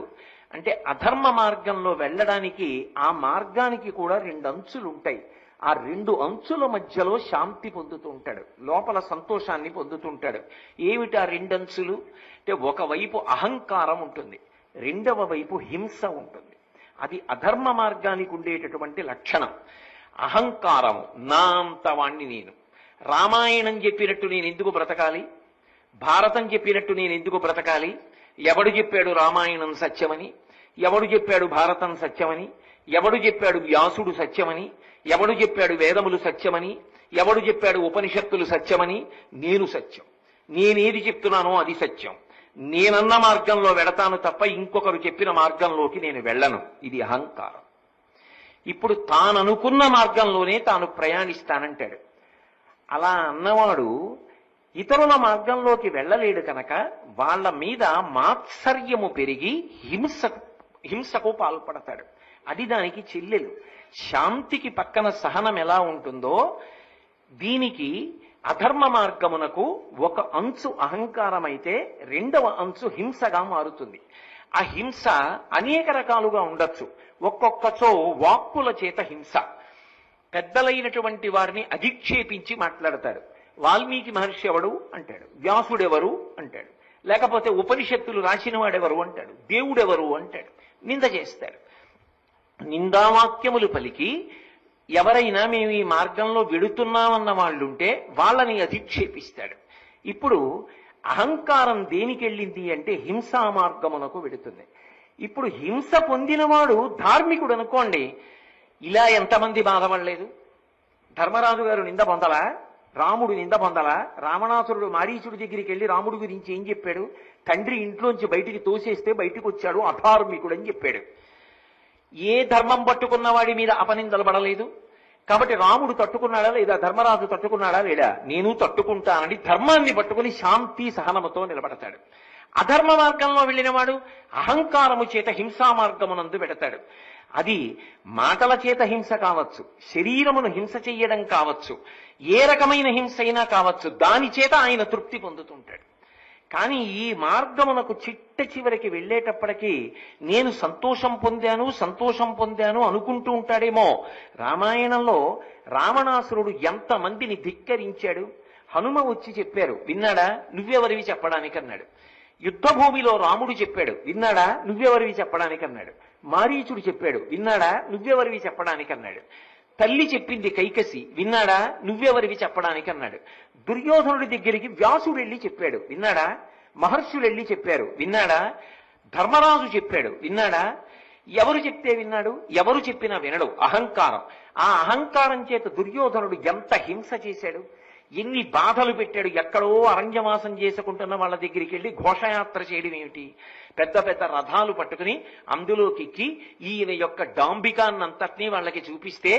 అంటే అధర్మ మార్గంలో వెళ్ళడానికి ఆ మార్గానికి కూడా 2 అంచులు ఉంటాయి. ఆ 2 అంచుల మధ్యలో శాంతి పొందుతూ ఉంటాడు, లోపల సంతోషాన్ని పొందుతుంటాడు. ఏమిటి ఆ 2 అంచులు అంటే ఒకవైపు అహంకారం ఉంటుంది, రెండవ వైపు హింస ఉంటుంది. అది అధర్మ మార్గానికి ఉండేటటువంటి లక్షణం. అహంకారము, నా అంత వాణ్ణి నేను, రామాయణం చెప్పినట్టు నేను ఎందుకు బ్రతకాలి, భారతం చెప్పినట్టు నేను ఎందుకు బ్రతకాలి, ఎవడు చెప్పాడు రామాయణం సత్యమని, ఎవడు చెప్పాడు భారతం సత్యమని, ఎవడు చెప్పాడు వ్యాసుడు సత్యమని, ఎవడు చెప్పాడు వేదములు సత్యమని, ఎవడు చెప్పాడు ఉపనిషత్తులు సత్యమని, నేను సత్యం, నేనేది చెప్తున్నానో అది సత్యం, నేనన్న మార్గంలో వెడతాను తప్ప ఇంకొకరు చెప్పిన మార్గంలోకి నేను వెళ్ళను. ఇది అహంకారం. ఇప్పుడు తాననుకున్న మార్గంలోనే తాను ప్రయాణిస్తానంటాడు. అలా అన్నవాడు ఇతరుల మార్గంలోకి వెళ్ళలేడు కనుక వాళ్ళ మీద మాత్సర్యము పెరిగి హింసకు పాల్పడతాడు. అది దానికి చెల్లెలు. శాంతికి పక్కన సహనం ఎలా ఉంటుందో దీనికి అధర్మ మార్గమునకు ఒక అంచు అహంకారమైతే రెండవ అంచు హింసగా మారుతుంది. ఆ హింస అనేక రకాలుగా ఉండొచ్చు. ఒక్కొక్కచో వాక్కుల చేత హింస. పెద్దలైనటువంటి వారిని అధిక్షేపించి మాట్లాడతాడు. వాల్మీకి మహర్షి ఎవడు అంటాడు, వ్యాసుడెవరు అంటాడు, లేకపోతే ఉపనిషత్తులు రాసిన వాడెవరు అంటాడు, దేవుడెవరు అంటాడు, నింద చేస్తాడు. నిందావాక్యములు పలికి ఎవరైనా మేము ఈ మార్గంలో వెడుతున్నామన్న వాళ్ళుంటే వాళ్ళని అధిక్షేపిస్తాడు. ఇప్పుడు అహంకారం దేనికెళ్ళింది అంటే హింసా మార్గమునకు వెడుతుంది. ఇప్పుడు హింస పొందినవాడు ధార్మికుడు అనుకోండి, ఇలా ఎంతమంది బాధపడలేదు? ధర్మరాజు గారు నింద పొందలా? రాముడు నింద పొందలా? రావణాసురుడు మారీచుడి దగ్గరికి వెళ్ళి రాముడి గురించి ఏం చెప్పాడు? తండ్రి ఇంట్లోంచి బయటికి తోసేస్తే బయటికి వచ్చాడు, అధార్మికుడు అని చెప్పాడు. ఏ ధర్మం పట్టుకున్న వాడి మీద అపనిందలు పడలేదు. కాబట్టి రాముడు తట్టుకున్నాడా లేదా? ధర్మరాజు తట్టుకున్నాడా లేదా? నేను తట్టుకుంటానని ధర్మాన్ని పట్టుకుని శాంతి సహనముతో నిలబడతాడు. అధర్మ మార్గంలో వెళ్ళినవాడు అహంకారము చేత హింసా మార్గమునందు పెడతాడు. అది మాటల చేత హింస కావచ్చు, శరీరమును హింస చెయ్యడం కావచ్చు, ఏ రకమైన హింస అయినా కావచ్చు, దాని చేత ఆయన తృప్తి పొందుతుంటాడు. కానీ ఈ మార్గమునకు చిట్ట చివరికి వెళ్ళేటప్పటికీ నేను సంతోషం పొందాను అనుకుంటూ ఉంటాడేమో. రామాయణంలో రావణాసురుడు ఎంతమందిని ధిక్కరించాడు. హనుమ వచ్చి చెప్పారు, విన్నాడా? నువ్వెవరివి చెప్పడానికి అన్నాడు. యుద్ధ భూమిలో రాముడు చెప్పాడు, విన్నాడా? నువ్వెవరివి చెప్పడానికి అన్నాడు. మారీచుడు చెప్పాడు, విన్నాడా? నువ్వెవరివి చెప్పడానికి అన్నాడు. తల్లి చెప్పింది కైకసి, విన్నాడా? నువ్వెవరివి చెప్పడానికి అన్నాడు. దుర్యోధనుడి దగ్గరికి వ్యాసుడు వెళ్ళి చెప్పాడు, విన్నాడా? మహర్షులు వెళ్ళి చెప్పారు, విన్నాడా? ధర్మరాజు చెప్పాడు, విన్నాడా? ఎవరు చెప్తే విన్నాడు? ఎవరు చెప్పినా వినడు. అహంకారం. ఆ అహంకారం చేత దుర్యోధనుడు ఎంత హింస చేశాడు, ఎన్ని బాధలు పెట్టాడు. ఎక్కడో అరణ్యవాసం చేసుకుంటున్న వాళ్ళ దగ్గరికి వెళ్ళి ఘోషయాత్ర చేయడం ఏమిటి? పెద్ద పెద్ద రథాలు పట్టుకుని అందులోకి ఈయన యొక్క డాంబికాన్నంతటినీ వాళ్ళకి చూపిస్తే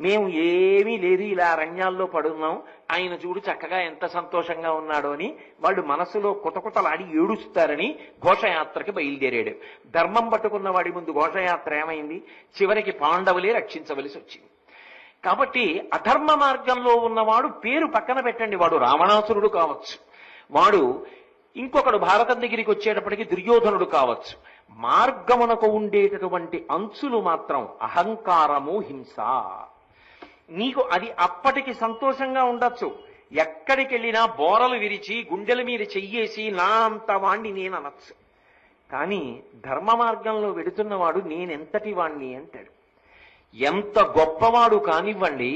మేము ఏమీ లేదు, ఇలా అరణ్యాల్లో పడున్నాం, ఆయన చూడు చక్కగా ఎంత సంతోషంగా ఉన్నాడో అని వాళ్ళు మనసులో కుటకుటలాడి ఏడుస్తారని ఘోషయాత్రకి బయలుదేరాడు. ధర్మం పట్టుకున్న వాడి ముందు ఘోషయాత్ర ఏమైంది? చివరికి పాండవులే రక్షించవలసి వచ్చింది. కాబట్టి అధర్మ మార్గంలో ఉన్నవాడు పేరు పక్కన పెట్టండి, వాడు రావణాసురుడు కావచ్చు, వాడు ఇంకొకడు భారతం దగ్గరికి వచ్చేటప్పటికి దుర్యోధనుడు కావచ్చు. మార్గమునకు ఉండేటటువంటి అంచులు మాత్రం అహంకారము, హింస. నీకు అది అప్పటికి సంతోషంగా ఉండొచ్చు. ఎక్కడికి వెళ్ళినా బోరలు విరిచి గుండెల మీద చెయ్యేసి నా అంత వాణ్ణి నేను అనొచ్చు. కానీ ధర్మ మార్గంలో వెడుతున్నవాడు నేనెంతటి వాణ్ణి అంటాడు. ఎంత గొప్పవాడు కానివ్వండి,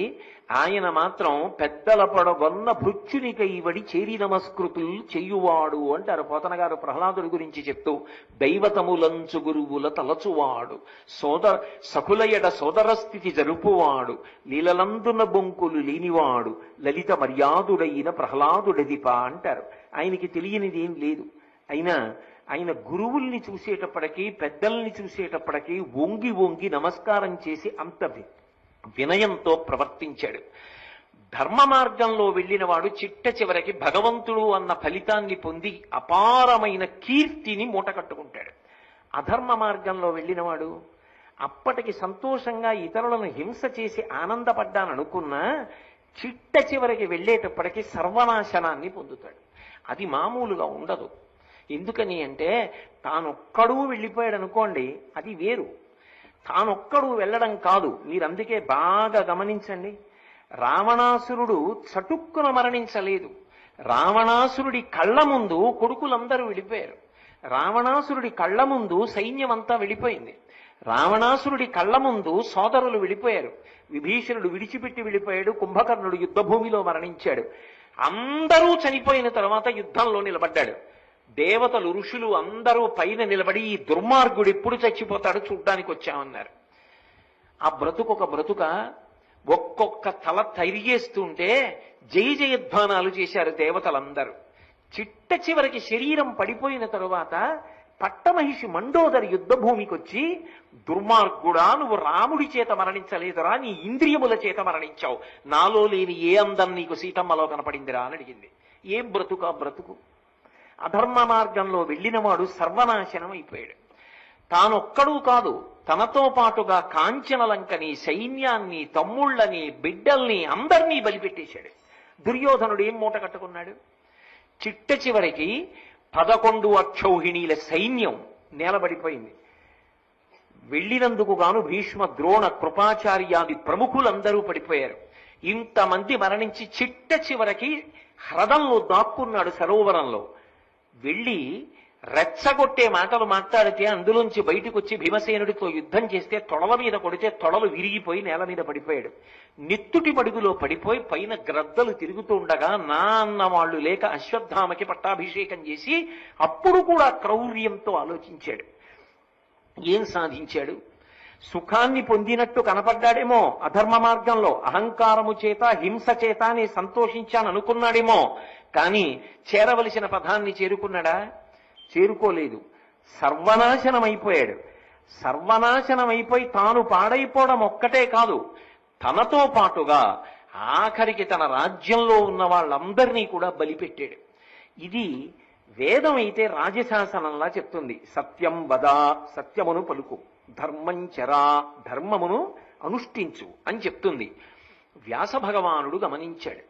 ఆయన మాత్రం పెద్దల పొడగొన్న భృత్యునికైవడి చేరి నమస్కృతులు చెయ్యువాడు అంటారు పోతన గారు ప్రహ్లాదుడి గురించి చెప్తూ. దైవతములంచు గురువుల తలచువాడు, సకులయడ సోదర స్థితి జరుపువాడు, లీలలందున బొంకులు లేనివాడు, లలిత మర్యాదుడైన ప్రహ్లాదుడదిప అంటారు. ఆయనకి తెలియనిది ఏం లేదు. అయినా ఆయన గురువుల్ని చూసేటప్పటికీ పెద్దల్ని చూసేటప్పటికీ వంగి వంగి నమస్కారం చేసి అంత వినయంతో ప్రవర్తించాడు. ధర్మ మార్గంలో వెళ్ళినవాడు చిట్ట చివరికి భగవంతుడు అన్న ఫలితాన్ని పొంది అపారమైన కీర్తిని మూటకట్టుకుంటాడు. అధర్మ మార్గంలో వెళ్ళినవాడు అప్పటికి సంతోషంగా ఇతరులను హింస చేసి ఆనందపడ్డాననుకున్నా చిట్ట చివరికి వెళ్ళేటప్పటికీ సర్వనాశనాన్ని పొందుతాడు. అది మామూలుగా ఉండదు. ఎందుకని అంటే తానొక్కడూ వెళ్ళిపోయాడు అనుకోండి, అది వేరు. తానొక్కడు వెళ్ళడం కాదు. మీరు అందుకే బాగా గమనించండి, రావణాసురుడు చటుక్కున మరణించలేదు. రావణాసురుడి కళ్ళ ముందు కొడుకులందరూ వెళ్ళిపోయారు. రావణాసురుడి కళ్ళ ముందు సైన్యం అంతా వెళ్ళిపోయింది. రావణాసురుడి కళ్ళ ముందు సోదరులు వెళ్ళిపోయారు. విభీషణుడు విడిచిపెట్టి వెళ్ళిపోయాడు. కుంభకర్ణుడు యుద్ధభూమిలో మరణించాడు. అందరూ చనిపోయిన తర్వాత యుద్ధంలో నిలబడ్డాడు. దేవతలు ఋషులు అందరూ పైన నిలబడి ఈ దుర్మార్గుడు ఎప్పుడు చచ్చిపోతాడు చూడ్డానికి వచ్చామన్నారు. ఆ బ్రతుకు ఒక బ్రతుక. ఒక్కొక్క తల తరిగేస్తుంటే జయ జయధ్వానాలు చేశారు దేవతలందరూ. చిట్ట చివరికి శరీరం పడిపోయిన తరువాత పట్టమహిషి మండోదరి యుద్ధభూమికి వచ్చి, దుర్మార్గుడా, నువ్వు రాముడి చేత మరణించలేదురా, నీ ఇంద్రియముల చేత మరణించావు, నాలో లేని ఏ అందం నీకు సీతమ్మలో కనపడిందిరా అని అడిగింది. ఏం బ్రతుకు ఆ బ్రతుకు. అధర్మ మార్గంలో వెళ్ళినవాడు సర్వనాశనం అయిపోయాడు. తానొక్కడూ కాదు, తనతో పాటుగా కాంచనలంకని, సైన్యాన్ని, తమ్ముళ్ళని, బిడ్డల్ని అందరినీ బలిపెట్టేశాడు. దుర్యోధనుడు ఏం మూట కట్టుకున్నాడు? చిట్ట చివరికి 11 అక్షౌహిణీల సైన్యం నేలబడిపోయింది. వెళ్ళినందుకు గాను భీష్మ, ద్రోణ, కృపాచార్యాది ప్రముఖులందరూ పడిపోయారు. ఇంతమంది మరణించి చిట్ట చివరికి హ్రదంలో దాక్కున్నాడు సరోవరంలో. వెళ్ళి రెచ్చగొట్టే మాటలు మాట్లాడితే అందులోంచి బయటకు వచ్చి భీమసేనుడితో యుద్ధం చేస్తే తొడల మీద కొడితే తొడలు విరిగిపోయి నేల మీద పడిపోయాడు. నెత్తుటి మడుగులో పడిపోయి పైన గ్రద్దలు తిరుగుతూ ఉండగా నా అన్న వాళ్ళు లేక అశ్వత్థామకి పట్టాభిషేకం చేసి అప్పుడు కూడా క్రౌర్యంతో ఆలోచించాడు. ఏం సాధించాడు? సుఖాన్ని పొందినట్టు కనపడ్డాడేమో అధర్మ మార్గంలో, అహంకారము చేత హింస చేత నే సంతోషించాననుకున్నాడేమో, కానీ చేరవలసిన పదాన్ని చేరుకున్నాడా? చేరుకోలేదు. సర్వనాశనమైపోయాడు. సర్వనాశనమైపోయి తాను పాడైపోవడం ఒక్కటే కాదు, తనతో పాటుగా ఆఖరికి తన రాజ్యంలో ఉన్న వాళ్ళందరినీ కూడా బలిపెట్టాడు. ఇది వేదం అయితే రాజశాసనంలా చెప్తుంది. సత్యం వద, సత్యమును పలుకు, ధర్మం చరా, ధర్మమును అనుష్ఠించు అని చెప్తుంది. వ్యాస భగవానుడు గమనించాడు,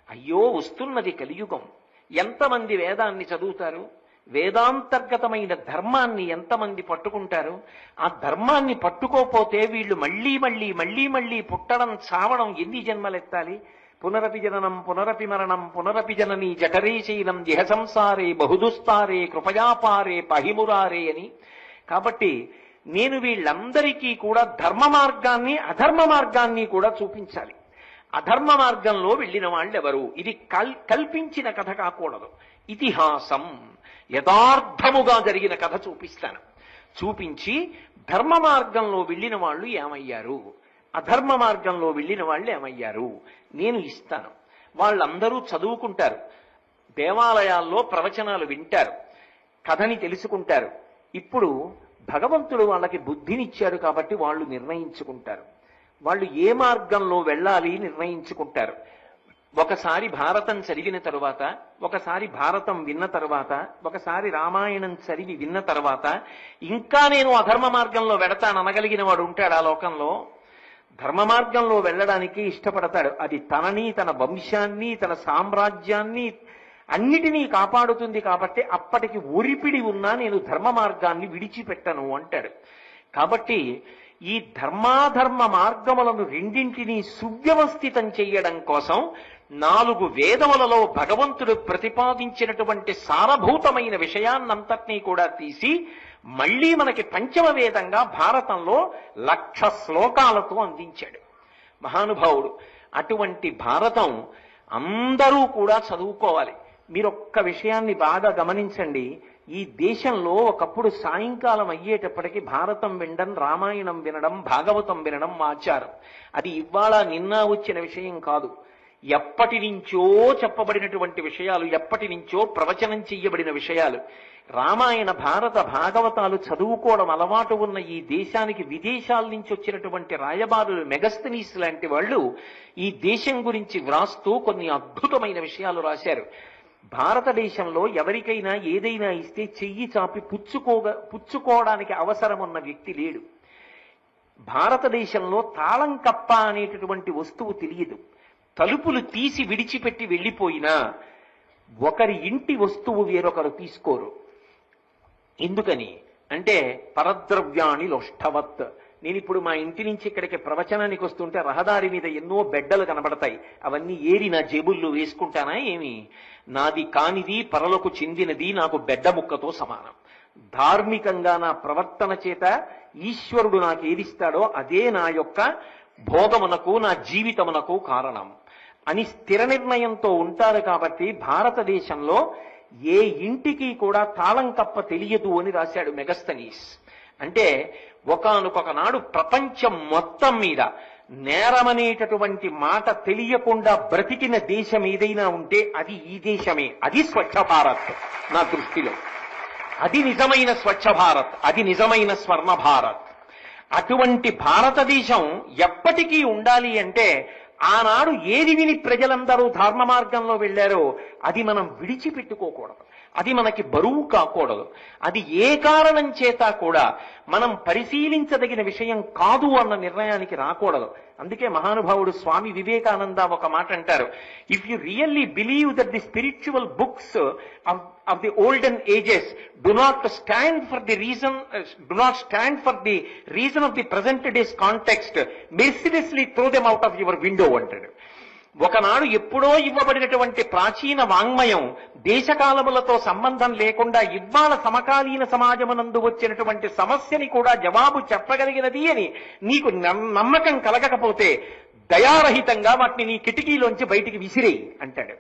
అయ్యో వస్తున్నది కలియుగం, ఎంతమంది వేదాన్ని చదువుతారు? వేదాంతర్గతమైన ధర్మాన్ని ఎంతమంది పట్టుకుంటారు? ఆ ధర్మాన్ని పట్టుకోపోతే వీళ్ళు మళ్ళీ మళ్ళీ మళ్ళీ మళ్ళీ పుట్టడం, చావడం ఎన్ని జన్మలెత్తాలి? పునరపి జననం పునరపి మరణం పునరపి జనని జఠరే శైలం జిహ సంసారే బహుదుస్తారే కృపయాపారే పహిమురారే అని. కాబట్టి నేను వీళ్ళందరికీ కూడా ధర్మ మార్గాన్ని అధర్మ మార్గాన్ని కూడా చూపించాలి. అధర్మ మార్గంలో వెళ్ళిన వాళ్ళెవరు? ఇది కల్పించిన కథ కాకూడదు, ఇతిహాసం, యథార్థముగా జరిగిన కథ చూపిస్తాను. చూపించి ధర్మ మార్గంలో వెళ్ళిన వాళ్ళు ఏమయ్యారు, అధర్మ మార్గంలో వెళ్ళిన వాళ్ళు ఏమయ్యారు నేను ఇస్తాను. వాళ్ళందరూ చదువుకుంటారు, దేవాలయాల్లో ప్రవచనాలు వింటారు, కథని తెలుసుకుంటారు. ఇప్పుడు భగవంతుడు వాళ్ళకి బుద్ధినిచ్చాడు కాబట్టి వాళ్ళు నిర్ణయించుకుంటారు. వాళ్ళు ఏ మార్గంలో వెళ్ళాలి నిర్ణయించుకుంటారు. ఒకసారి భారతం చదివిన తరువాత, ఒకసారి భారతం విన్న తరువాత, ఒకసారి రామాయణం చదివి విన్న తరువాత ఇంకా నేను అధర్మ మార్గంలో వెడతాననగలిగిన వాడు ఉంటాడు ఆ లోకంలో? ధర్మ మార్గంలో వెళ్ళడానికి ఇష్టపడతాడు. అది తనని, తన వంశాన్ని, తన సామ్రాజ్యాన్ని అన్నిటినీ కాపాడుతుంది కాబట్టి అప్పటికి ఒరిపిడి ఉన్నా నేను ధర్మ మార్గాన్ని విడిచిపెట్టను అంటాడు. కాబట్టి ఈ ధర్మాధర్మ మార్గములను రెండింటినీ సువ్యవస్థితం చెయ్యడం కోసం 4 వేదములలో భగవంతుడు ప్రతిపాదించినటువంటి సారభూతమైన విషయాన్నంతటినీ కూడా తీసి మళ్లీ మనకి పంచమ వేదంగా భారతంలో 1,00,000 శ్లోకాలతో అందించాడు మహానుభావుడు. అటువంటి భారతం అందరూ కూడా చదువుకోవాలి. మీరొక్క విషయాన్ని బాగా గమనించండి. ఈ దేశంలో ఒకప్పుడు సాయంకాలం అయ్యేటప్పటికి భారతం వినడం, రామాయణం వినడం, భాగవతం వినడం ఆచారం. అది ఇవాళ నిన్న వచ్చిన విషయం కాదు. ఎప్పటి నుంచో చెప్పబడినటువంటి విషయాలు, ఎప్పటి నుంచో ప్రవచనం చెయ్యబడిన విషయాలు. రామాయణ, భారత, భాగవతాలు చదువుకోవడం అలవాటు ఉన్న ఈ దేశానికి విదేశాల నుంచి వచ్చినటువంటి రాయబారులు, మెగస్తనీస్ లాంటి వాళ్ళు ఈ దేశం గురించి వ్రాస్తూ కొన్ని అద్భుతమైన విషయాలు రాశారు. భారతదేశంలో ఎవరికైనా ఏదైనా ఇస్తే చెయ్యి చాపి పుచ్చుకోవడానికి అవసరం ఉన్న వ్యక్తి లేడు. భారతదేశంలో తాళం కప్ప అనేటటువంటి వస్తువు తెలియదు. తలుపులు తీసి విడిచిపెట్టి వెళ్ళిపోయినా ఒకరి ఇంటి వస్తువు వేరొకరు తీసుకోరు. ఎందుకని అంటే పరద్రవ్యాణి లోష్టవత్. నేను ఇప్పుడు మా ఇంటి నుంచి ఇక్కడికి ప్రవచనానికి వస్తుంటే రహదారి మీద ఎన్నో బెడ్డలు కనబడతాయి. అవన్నీ ఏరి నా జేబుల్లో వేసుకుంటానా ఏమి? నాది కానిది, పరలకు చెందినది నాకు బెడ్డ ముక్కతో సమానం. ధార్మికంగా నా ప్రవర్తన చేత ఈశ్వరుడు నాకు ఏదిస్తాడో అదే నా యొక్క భోగమునకు, నా జీవితమునకు కారణం అని స్థిర నిర్ణయంతో ఉంటారు. కాబట్టి భారతదేశంలో ఏ ఇంటికి కూడా తాళం కప్ప తెలియదు అని రాశాడు మెగస్తనీస్. అంటే ఒకానొక నాడు ప్రపంచం మొత్తం మీద నేరమనేటటువంటి మాట తెలియకుండా బ్రతికిన దేశం ఏదైనా ఉంటే అది ఈ దేశమే. అది స్వచ్ఛ భారత్. నా దృష్టిలో అది నిజమైన స్వచ్ఛ భారత్, అది నిజమైన స్వర్ణ భారత్. అటువంటి భారతదేశం ఎప్పటికీ ఉండాలి అంటే ఆనాడు ఏది విని ప్రజలందరూ ధర్మ మార్గంలో వెళ్ళారో అది మనం విడిచిపెట్టుకోకూడదు, అది మనకి బరువు కాకూడదు, అది ఏ కారణం చేత కూడా మనం పరిశీలించదగిన విషయం కాదు అన్న నిర్ణయానికి రాకూడదు. అందుకే మహానుభావుడు స్వామి వివేకానంద ఒక మాట అంటారు, if you really believe that the spiritual books of the olden ages do not stand for the reason of the present day's context, mercilessly throw them out of your window అంటాడు. ఒకనాడు ఎప్పుడో ఇవ్వబడినటువంటి ప్రాచీన వాంగ్మయం దేశకాలములతో సంబంధం లేకుండా ఇవాళ సమకాలీన సమాజమునందు వచ్చినటువంటి సమస్యని కూడా జవాబు చెప్పగలిగినది అని నీకు నమ్మకం కలగకపోతే దయారహితంగా వాటిని నీ కిటికీలోంచి బయటికి విసిరేయి అంటాడు.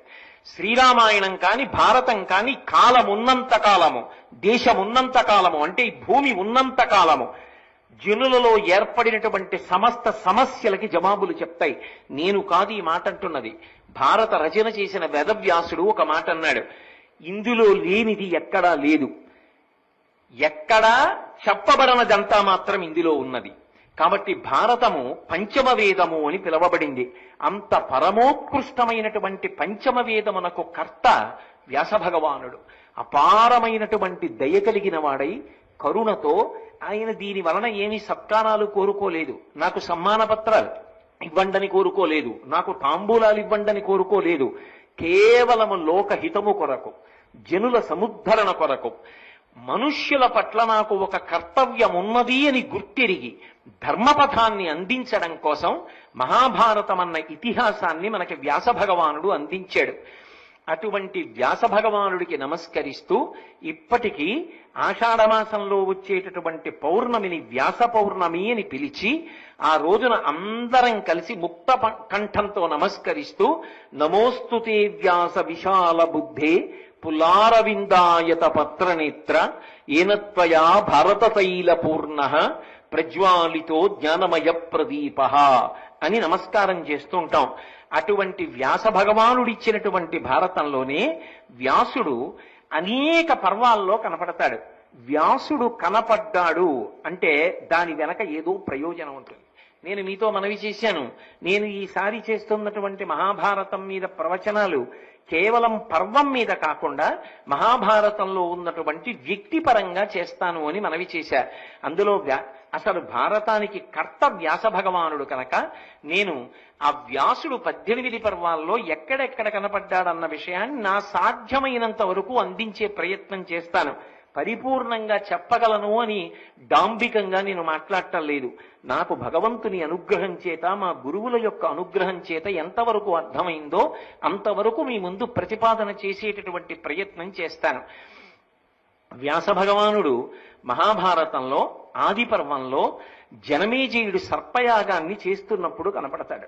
శ్రీరామాయణం కాని భారతం కాని కాలం ఉన్నంత కాలము, దేశం ఉన్నంత కాలము, అంటే ఈ భూమి ఉన్నంత కాలము జనులలో ఏర్పడినటువంటి సమస్త సమస్యలకి జవాబులు చెప్తాయి. నేను కాదు ఈ మాట అంటున్నది, భారత రచన చేసిన వేదవ్యాసుడు ఒక మాట అన్నాడు, ఇందులో లేనిది ఎక్కడా లేదు, ఎక్కడా చెప్పబడనదంతా మాత్రం ఇందులో ఉన్నది. కాబట్టి భారతము పంచమ వేదము అని పిలవబడింది. అంత పరమోత్కృష్టమైనటువంటి పంచమ వేదమునకు కర్త వ్యాస భగవానుడు. అపారమైనటువంటి దయ కలిగిన వాడై కరుణతో ఆయన దీని వలన ఏమి సత్కారాలు కోరుకోలేదు, నాకు సమ్మాన పత్రాలు ఇవ్వండని కోరుకోలేదు, నాకు తాంబూలాలు ఇవ్వండని కోరుకోలేదు. కేవలము లోకహితము కొరకు, జనుల సముద్ధరణ కొరకు, మనుష్యుల పట్ల నాకు ఒక కర్తవ్యం ఉన్నది అని గుర్తిరిగి ధర్మపథాన్ని అందించడం కోసం మహాభారతం అన్న ఇతిహాసాన్ని మనకి వ్యాస భగవానుడు అందించాడు. అటువంటి వ్యాస భగవానుడికి నమస్కరిస్తూ ఇప్పటికీ ఆషాఢమాసంలో వచ్చేటటువంటి పౌర్ణమిని వ్యాస పౌర్ణమి అని పిలిచి ఆ రోజున అందరం కలిసి ముక్త కంఠంతో నమస్కరిస్తూ నమోస్తుతే వ్యాస విశాల బుద్ధే పులారవిందాయత పత్రనేత్ర ఏనత్వయా భారతతైల పూర్ణ ప్రజ్వాలితో జ్ఞానమయ ప్రదీప అని నమస్కారం చేస్తూ ఉంటాం. అటువంటి వ్యాస భగవానుడిచ్చినటువంటి భారతంలోనే వ్యాసుడు అనేక పర్వాల్లో కనపడతాడు. వ్యాసుడు కనపడ్డాడు అంటే దాని వెనక ఏదో ప్రయోజనం ఉంటుంది. నేను మీతో మనవి చేశాను, నేను ఈసారి చేస్తున్నటువంటి మహాభారతం మీద ప్రవచనాలు కేవలం పర్వం మీద కాకుండా మహాభారతంలో ఉన్నటువంటి వ్యక్తిపరంగా చేస్తాను అని మనవి చేశా. అందులో అసలు భారతానికి కర్త వ్యాస భగవానుడు కనుక నేను ఆ వ్యాసుడు 18 పర్వాల్లో ఎక్కడెక్కడ కనపడ్డాడన్న విషయాన్ని నా సాధ్యమైనంత వరకు అందించే ప్రయత్నం చేస్తాను. పరిపూర్ణంగా చెప్పగలను అని డాంబికంగా నేను మాట్లాడటం లేదు. నాకు భగవంతుని అనుగ్రహం చేత, మా గురువుల యొక్క అనుగ్రహం చేత ఎంతవరకు అర్థమైందో అంతవరకు మీ ముందు ప్రతిపాదన చేసేటటువంటి ప్రయత్నం చేస్తాను. వ్యాస భగవానుడు మహాభారతంలో ఆది పర్వంలో జనమేజయుడు సర్పయాగాన్ని చేస్తున్నప్పుడు కనపడతాడు.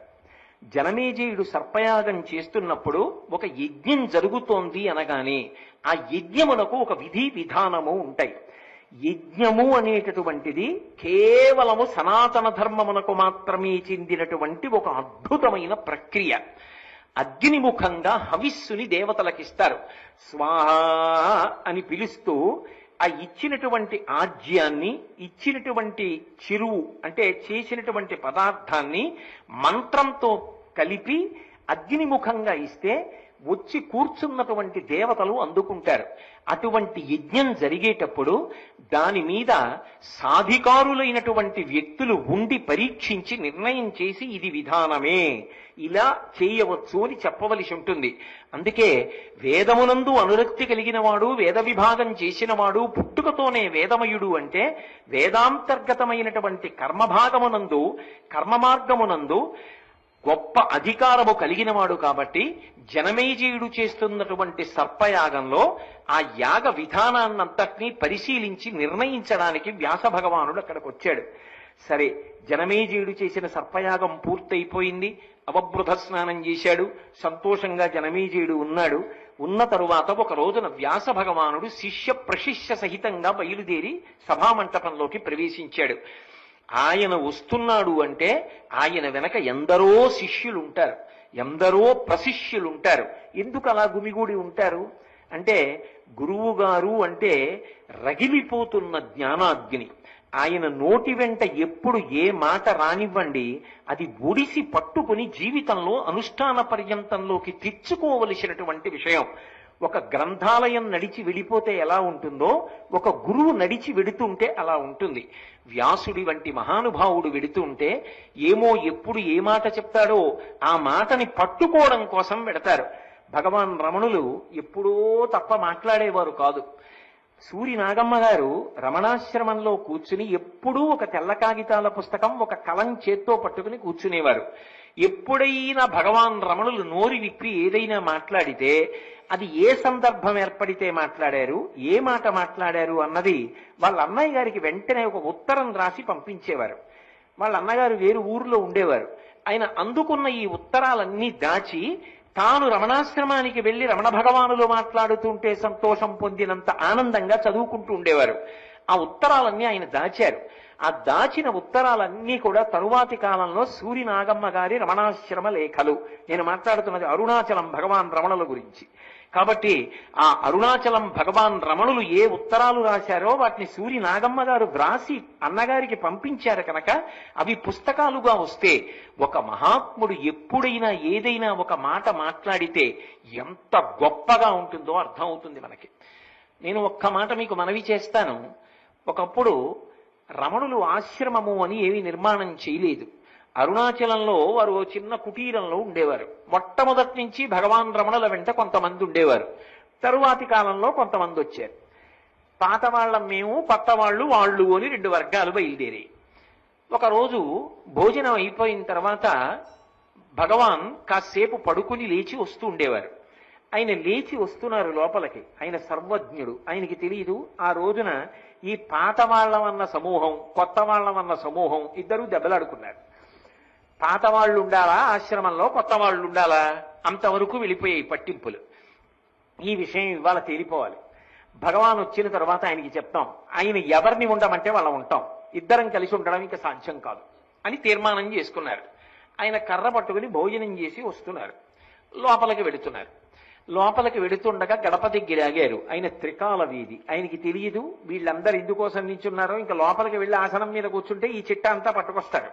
జనమేజయుడు సర్పయాగం చేస్తున్నప్పుడు ఒక యజ్ఞం జరుగుతోంది అనగానే ఆ యజ్ఞమునకు ఒక విధి విధానము ఉంటాయి. యజ్ఞము అనేటటువంటిది కేవలము సనాతన ధర్మమునకు మాత్రమే చెందినటువంటి ఒక అద్భుతమైన ప్రక్రియ. అగ్నిముఖంగా హవిస్సుని దేవతలకిస్తారు. స్వాహ అని పిలుస్తూ ఆ ఇచ్చినటువంటి ఆజ్యాన్ని, ఇచ్చినటువంటి చిరువు అంటే చేసినటువంటి పదార్థాన్ని మంత్రంతో కలిపి అగ్నిముఖంగా ఇస్తే వచ్చి కూర్చున్నటువంటి దేవతలు అందుకుంటారు. అటువంటి యజ్ఞం జరిగేటప్పుడు దాని మీద సాధికారులైనటువంటి వ్యక్తులు ఉండి పరీక్షించి నిర్ణయం చేసి ఇది విధానమే, ఇలా చేయవచ్చు అని చెప్పవలసి ఉంటుంది. అందుకే వేదమునందు అనురక్తి కలిగిన వాడు, వేద విభాగం చేసినవాడు, పుట్టుకతోనే వేదమయుడు అంటే వేదాంతర్గతమైనటువంటి కర్మభాగమునందు, కర్మ మార్గమునందు గొప్ప అధికారము కలిగినవాడు. కాబట్టి జనమేజయుడు చేస్తున్నటువంటి సర్పయాగంలో ఆ యాగ విధానాన్నంతటినీ పరిశీలించి నిర్ణయించడానికి వ్యాస భగవానుడు అక్కడికి వచ్చాడు. సరే, జనమేజయుడు చేసిన సర్పయాగం పూర్తయిపోయింది. అవబృధ స్నానం చేశాడు. సంతోషంగా జనమేజయుడు ఉన్నాడు. ఉన్న తరువాత ఒక రోజున వ్యాస భగవానుడు శిష్య ప్రశిష్య సహితంగా బయలుదేరి సభామంటపంలోకి ప్రవేశించాడు. ఆయన వస్తున్నాడు అంటే ఆయన వెనక ఎందరో శిష్యులుంటారు, ఎందరో ప్రశిష్యులుంటారు. ఎందుకు అలా గుమిగూడి ఉంటారు అంటే, గురువు గారు అంటే రగిలిపోతున్న జ్ఞానాగ్ని, ఆయన నోటి వెంట ఎప్పుడు ఏ మాట రానివ్వండి, అది ఒడిసి పట్టుకుని జీవితంలో అనుష్ఠాన పర్యంతంలోకి తెచ్చుకోవలసినటువంటి విషయం. ఒక గ్రంథాలయం నడిచి వెళ్ళిపోతే ఎలా ఉంటుందో, ఒక గురువు నడిచి వెడుతుంటే అలా ఉంటుంది. వ్యాసుడి వంటి మహానుభావుడు వెడుతుంటే ఏమో ఎప్పుడు ఏ మాట చెప్తాడో ఆ మాటని పట్టుకోవడం కోసం వెడతారు. భగవాన్ రమణులు ఎప్పుడో తప్ప మాట్లాడేవారు కాదు. సూరి నాగమ్మ గారు రమణాశ్రమంలో కూర్చుని ఎప్పుడూ ఒక తెల్ల కాగితాల పుస్తకం, ఒక కలం చేత్తో పట్టుకుని కూర్చునేవారు. ఎప్పుడైనా భగవాన్ రమణులు నోరి విప్పి ఏదైనా మాట్లాడితే అది ఏ సందర్భం ఏర్పడితే మాట్లాడారు, ఏ మాట మాట్లాడారు అన్నది వాళ్ళ అన్నయ్య గారికి వెంటనే ఒక ఉత్తరం రాసి పంపించేవారు. వాళ్ళ అన్నగారు వేరు ఊర్లో ఉండేవారు. ఆయన అందుకున్న ఈ ఉత్తరాలన్నీ దాచి తాను రమణాశ్రమానికి వెళ్లి రమణ భగవానులు మాట్లాడుతుంటే సంతోషం పొందినంత ఆనందంగా చదువుకుంటూ ఉండేవారు. ఆ ఉత్తరాలన్నీ ఆయన దాచారు. ఆ దాచిన ఉత్తరాలన్నీ కూడా తరువాతి కాలంలో సూరి నాగమ్మ గారి రమణాశ్రమ లేఖలు. నేను మాట్లాడుతున్నది అరుణాచలం భగవాన్ రమణుల గురించి. కాబట్టి ఆ అరుణాచలం భగవాన్ రమణులు ఏ ఉత్తరాలు రాశారో వాటిని సూరి నాగమ్మ గారు వ్రాసి అన్నగారికి పంపించారు కనుక అవి పుస్తకాలుగా వస్తే ఒక మహాత్ముడు ఎప్పుడైనా ఏదైనా ఒక మాట మాట్లాడితే ఎంత గొప్పగా ఉంటుందో అర్థం అవుతుంది మనకి. నేను ఒక్క మాట మీకు మనవి చేస్తాను. ఒకప్పుడు రమణులు ఆశ్రమము అని ఏమీ నిర్మాణం చేయలేదు. అరుణాచలంలో వారు చిన్న కుటీరంలో ఉండేవారు. మొట్టమొదటి నుంచి భగవాన్ రమణుల వెంట కొంతమంది ఉండేవారు. తరువాతి కాలంలో కొంతమంది వచ్చారు. పాత వాళ్ళం మేము, కొత్త వాళ్ళు వాళ్ళు అని 2 వర్గాలు బయలుదేరాయి. ఒకరోజు భోజనం అయిపోయిన తర్వాత భగవాన్ కాసేపు పడుకుని లేచి వస్తూ ఉండేవారు. ఆయన లేచి వస్తున్నారు లోపలికి. ఆయన సర్వజ్ఞుడు, ఆయనకి తెలియదు. ఆ రోజున ఈ పాత వాళ్ళమన్న సమూహం, కొత్త వాళ్ళమన్న సమూహం ఇద్దరూ దెబ్బలాడుకున్నారు. పాత వాళ్ళు ఉండాలా ఆశ్రమంలో, కొత్త వాళ్ళు ఉండాలా, అంతవరకు వెళ్ళిపోయాయి పట్టింపులు. ఈ విషయం ఇవాళ తేలిపోవాలి. భగవాన్ వచ్చిన తర్వాత ఆయనకి చెప్తాం, ఆయన ఎవరిని ఉండమంటే వాళ్ళ ఉంటాం, ఇద్దరం కలిసి ఉండడం ఇంకా సాధ్యం కాదు అని తీర్మానం చేసుకున్నారు. ఆయన కర్ర పట్టుకుని భోజనం చేసి వస్తున్నారు. లోపలికి వెడుతున్నారు. లోపలికి వెడుతుండగా గడప దగ్గర ఆగారు. ఆయన త్రికాల వీధి, ఆయనకి తెలియదు వీళ్ళందరూ ఎందుకోసం నించున్నారో. ఇంకా లోపలికి వెళ్ళి ఆసనం మీద కూర్చుంటే ఈ చిట్ట అంతా పట్టుకొస్తారు.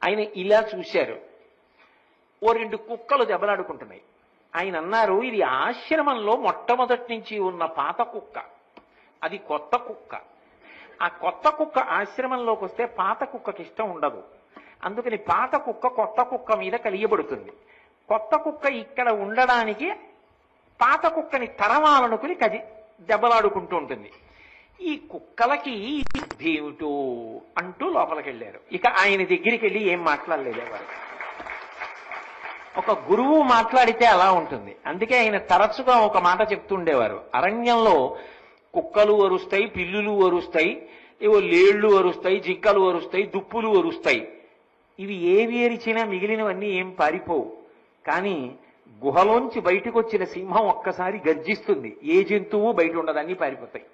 ఆయన ఇలా చూశారు. ఓ 2 కుక్కలు దెబ్బలాడుకుంటున్నాయి. ఆయన అన్నారు, ఇది ఆశ్రమంలో మొట్టమొదటి నుంచి ఉన్న పాత కుక్క, అది కొత్త కుక్క. ఆ కొత్త కుక్క ఆశ్రమంలోకి వస్తే పాత కుక్కకి ఇష్టం ఉండదు. అందుకని పాత కుక్క కొత్త కుక్క మీద కలియబడుతుంది. కొత్త కుక్క ఇక్కడ ఉండడానికి పాత కుక్కని తరవాలనుకుని దెబ్బలాడుకుంటూ ఉంటుంది. ఈ కుక్కలకి ఏమిటో అంటూ లోపలికి వెళ్ళారు. ఇక ఆయన దగ్గరికి వెళ్ళి ఏం మాట్లాడలేదు ఎవరు. ఒక గురువు మాట్లాడితే అలా ఉంటుంది. అందుకే ఆయన తరచుగా ఒక మాట చెప్తుండేవారు, అరణ్యంలో కుక్కలు అరుస్తాయి, పిల్లులు అరుస్తాయి, ఏవో లేళ్లు అరుస్తాయి, జింకలు అరుస్తాయి, దుప్పులు అరుస్తాయి. ఇవి ఏవి అరిచినా మిగిలినవన్నీ ఏం పారిపోవు. కానీ గుహలోంచి బయటకు వచ్చిన సింహం ఒక్కసారి గర్జిస్తుంది, ఏ జంతువు బయట ఉండదు, అన్నీ పారిపోతాయి.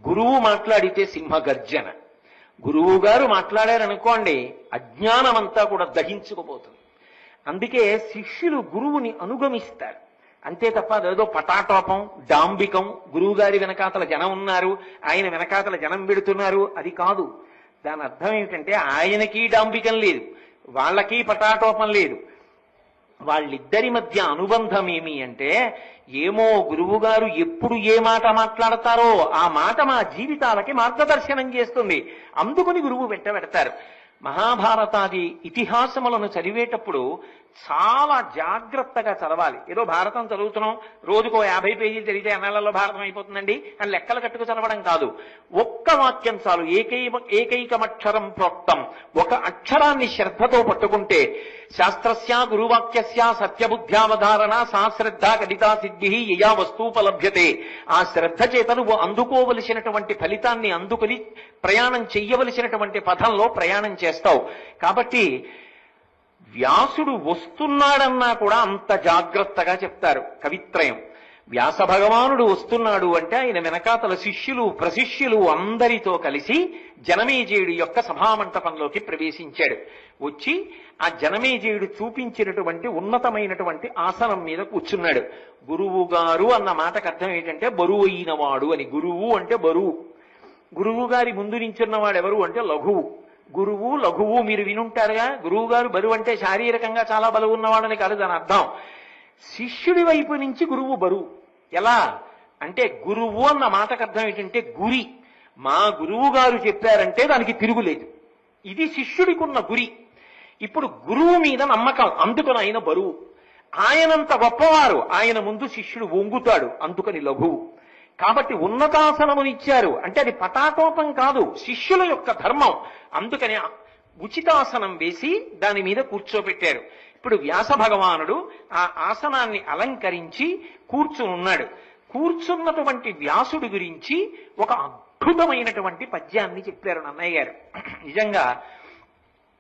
గురువు మాట్లాడితే సింహ గర్జన. గురువు గారు మాట్లాడారనుకోండి, అజ్ఞానమంతా కూడా దహించుకుపోతుంది. అందుకే శిష్యులు గురువుని అనుగమిస్తారు అంతే తప్ప అదేదో పటాటోపం, డాంబికం, గురువు గారి వెనకాతల జనం ఉన్నారు, ఆయన వెనకాతల జనం పెడుతున్నారు, అది కాదు. దాని అర్థం ఏమిటంటే ఆయనకి డాంబికం లేదు, వాళ్ళకి పటాటోపం లేదు. వాళ్ళిద్దరి మధ్య అనుబంధం ఏమి అంటే, ఏమో గురువుగారు ఎప్పుడు ఏ మాట మాట్లాడతారో ఆ మాట మా జీవితాలకి మార్గదర్శనం చేస్తుంది, అందుకని గురువు వెంట పెడతారు. మహాభారతాది ఇతిహాసములను చదివేటప్పుడు చాలా జాగ్రత్తగా చదవాలి. ఏదో భారతం చదువుతున్నాం, రోజుకో 50 పేజీలు చదివితే అన్నాళ్ళలో భారతం అయిపోతుందండి అని లెక్కలు కట్టుకు చదవడం కాదు. ఒక్క వాక్యం చాలు, ఏకైకమక్షరం ప్రోక్తం, ఒక అక్షరాన్ని శ్రద్ధతో పట్టుకుంటే శాస్త్రస్య గురువాక్యస్య సత్యబుద్ధ్యావధారణ సా శ్రద్ధ కడితా సిద్ధి యయా వస్తూపలభ్యతే. ఆ శ్రద్ధ చేత నువ్వు అందుకోవలసినటువంటి ఫలితాన్ని అందుకుని ప్రయాణం చెయ్యవలసినటువంటి పథంలో ప్రయాణం చేస్తావు. కాబట్టి వ్యాసుడు వస్తున్నాడన్నా కూడా అంత జాగ్రత్తగా చెప్తారు కవిత్రయం. వ్యాస భగవానుడు వస్తున్నాడు అంటే ఆయన వెనకాతల శిష్యులు ప్రశిష్యులు అందరితో కలిసి జనమేజయుడి యొక్క సభామంటపంలోకి ప్రవేశించాడు. వచ్చి ఆ జనమేజయుడు చూపించినటువంటి ఉన్నతమైనటువంటి ఆసనం మీద కూర్చున్నాడు. గురువు గారు అన్న మాటకు అర్థం ఏంటంటే బరువు అయినవాడు అని. గురువు అంటే బరువు. గురువు గారి ముందు నించున్నవాడు ఎవరు అంటే లఘువు. గురువు లఘువు మీరు వినుంటారుగా. గురువు గారు బరువు అంటే శారీరకంగా చాలా బరువు ఉన్నవాడని కాదు దాని అర్థం. శిష్యుడి వైపు నుంచి గురువు బరువు. ఎలా అంటే గురువు అన్న మాటకు అర్థం ఏంటంటే గురి. మా గురువు గారు చెప్పారంటే దానికి తిరుగులేదు. ఇది శిష్యుడికి ఉన్న గురి. ఇప్పుడు గురువు మీద నమ్మకం, అందుకని ఆయన బరువు. ఆయనంత గొప్పవారు, ఆయన ముందు శిష్యుడు వంగుతాడు, అందుకని లఘువు. కాబట్టి ఉన్నతాసనమునిచ్చారు అంటే అది పటాటోపం కాదు, శిష్యుల యొక్క ధర్మం. అందుకని ఉచితాసనం వేసి దాని మీద కూర్చోబెట్టారు. ఇప్పుడు వ్యాస భగవానుడు ఆ ఆసనాన్ని అలంకరించి కూర్చునున్నాడు. కూర్చున్నటువంటి వ్యాసుడి గురించి ఒక అద్భుతమైనటువంటి పద్యాన్ని చెప్పారు నన్నయ్య గారు. నిజంగా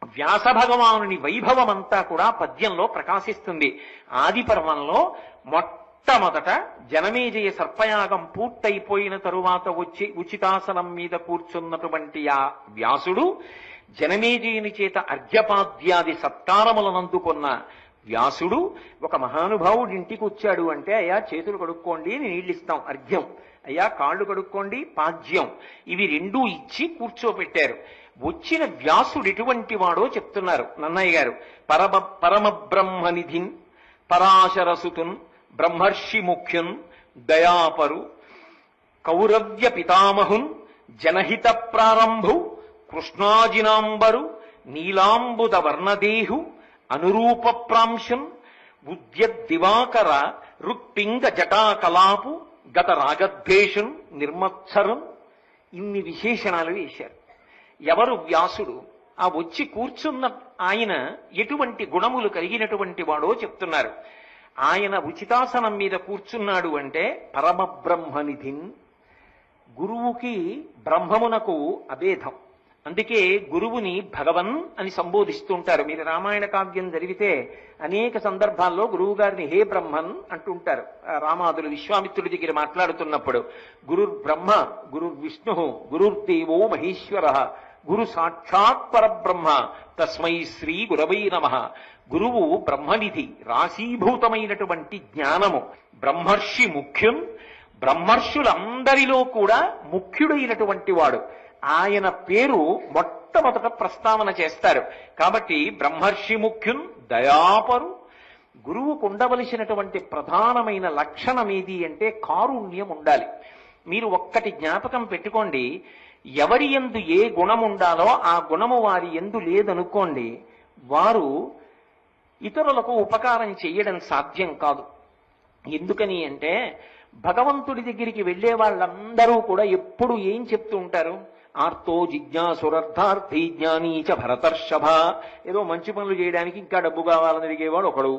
వ్యాస భగవానుని వైభవం అంతా కూడా పద్యంలో ప్రకాశిస్తుంది. ఆది పర్వంలో మొట్టమొదట జనమేజయ సర్పయాగం పూర్తయిపోయిన తరువాత వచ్చి ఉచితాసనం మీద కూర్చున్నటువంటి ఆ వ్యాసుడు జనమేజయుని చేత అర్ఘ్యపాద్యాది సత్కారములనందుకున్న వ్యాసుడు ఒక మహానుభావుడి ఇంటికి వచ్చాడు అంటే, అయ్యా చేతులు కడుక్కోండి నీళ్ళు ఇస్తాం అర్ఘ్యం, అయ్యా కాళ్ళు కడుక్కోండి పాద్యం, ఇవి రెండూ ఇచ్చి కూర్చోపెట్టారు. వచ్చిన వ్యాసుడు ఎటువంటి వాడో చెప్తున్నారు నన్నయ్య గారు. పరమ బ్రహ్మనిధిన్ పరాశరసుతున్ బ్రహ్మర్షి ముఖ్యున్ దయాపరు కౌరవ్య పితామహున్ జనహిత ప్రారంభు కృష్ణాజినాంబరు నీలాంబుద వర్ణదేహు అనురూప ప్రాంశున్ ఉద్యద్దివాకర రుక్పింగ జటాకలాపు గత రాగద్వేషున్ నిర్మత్సరం. ఇన్ని విశేషణాలు వేశారు. ఎవరు వ్యాసుడు? ఆ వచ్చి కూర్చున్న ఆయన ఎటువంటి గుణములు కలిగినటువంటి వాడో చెప్తున్నారు. ఆయన ఉచితాసనం మీద కూర్చున్నాడు అంటే పరమబ్రహ్మనిధిన్. గురువుకి బ్రహ్మమునకు అభేదం. అందుకే గురువుని భగవన్ అని సంబోధిస్తుంటారు. మీరు రామాయణ కావ్యం జరిగితే అనేక సందర్భాల్లో గురువు గారిని హే బ్రహ్మన్ అంటుంటారు. రామాదులు విశ్వామిత్రుడి దగ్గర మాట్లాడుతున్నప్పుడు గురుర్ బ్రహ్మ గురుర్ విష్ణు గురుర్దేవో మహేశ్వర గురు సాక్షాత్ పరబ్రహ్మ తస్మై శ్రీ గురవై నమః. గురువు బ్రహ్మనిధి, రాశీభూతమైనటువంటి జ్ఞానము. బ్రహ్మర్షి ముఖ్యం, బ్రహ్మర్షులందరిలో కూడా ముఖ్యుడైనటువంటి వాడు. ఆయన పేరు మొట్టమొదట ప్రస్తావన చేస్తారు. కాబట్టి బ్రహ్మర్షి ముఖ్యున్ దయాపరు. గురువుకు ఉండవలసినటువంటి ప్రధానమైన లక్షణం ఏది అంటే కారుణ్యం ఉండాలి. మీరు ఒక్కటి జ్ఞాపకం పెట్టుకోండి, ఎవరి యందు ఏ గుణం ఉండాలో ఆ గుణము వారి యందు లేదనుకోండి, వారు ఇతరులకు ఉపకారం చేయడం సాధ్యం కాదు. ఎందుకని అంటే భగవంతుడి దగ్గరికి వెళ్లే వాళ్ళందరూ కూడా ఎప్పుడు ఏం చెప్తూ ఉంటారు? ఆర్తో జిజ్ఞాసురర్థార్థి జ్ఞానీచ భరతర్షభ. ఏదో మంచి పనులు చేయడానికి ఇంకా డబ్బు కావాలని అడిగేవాడు ఒకడు,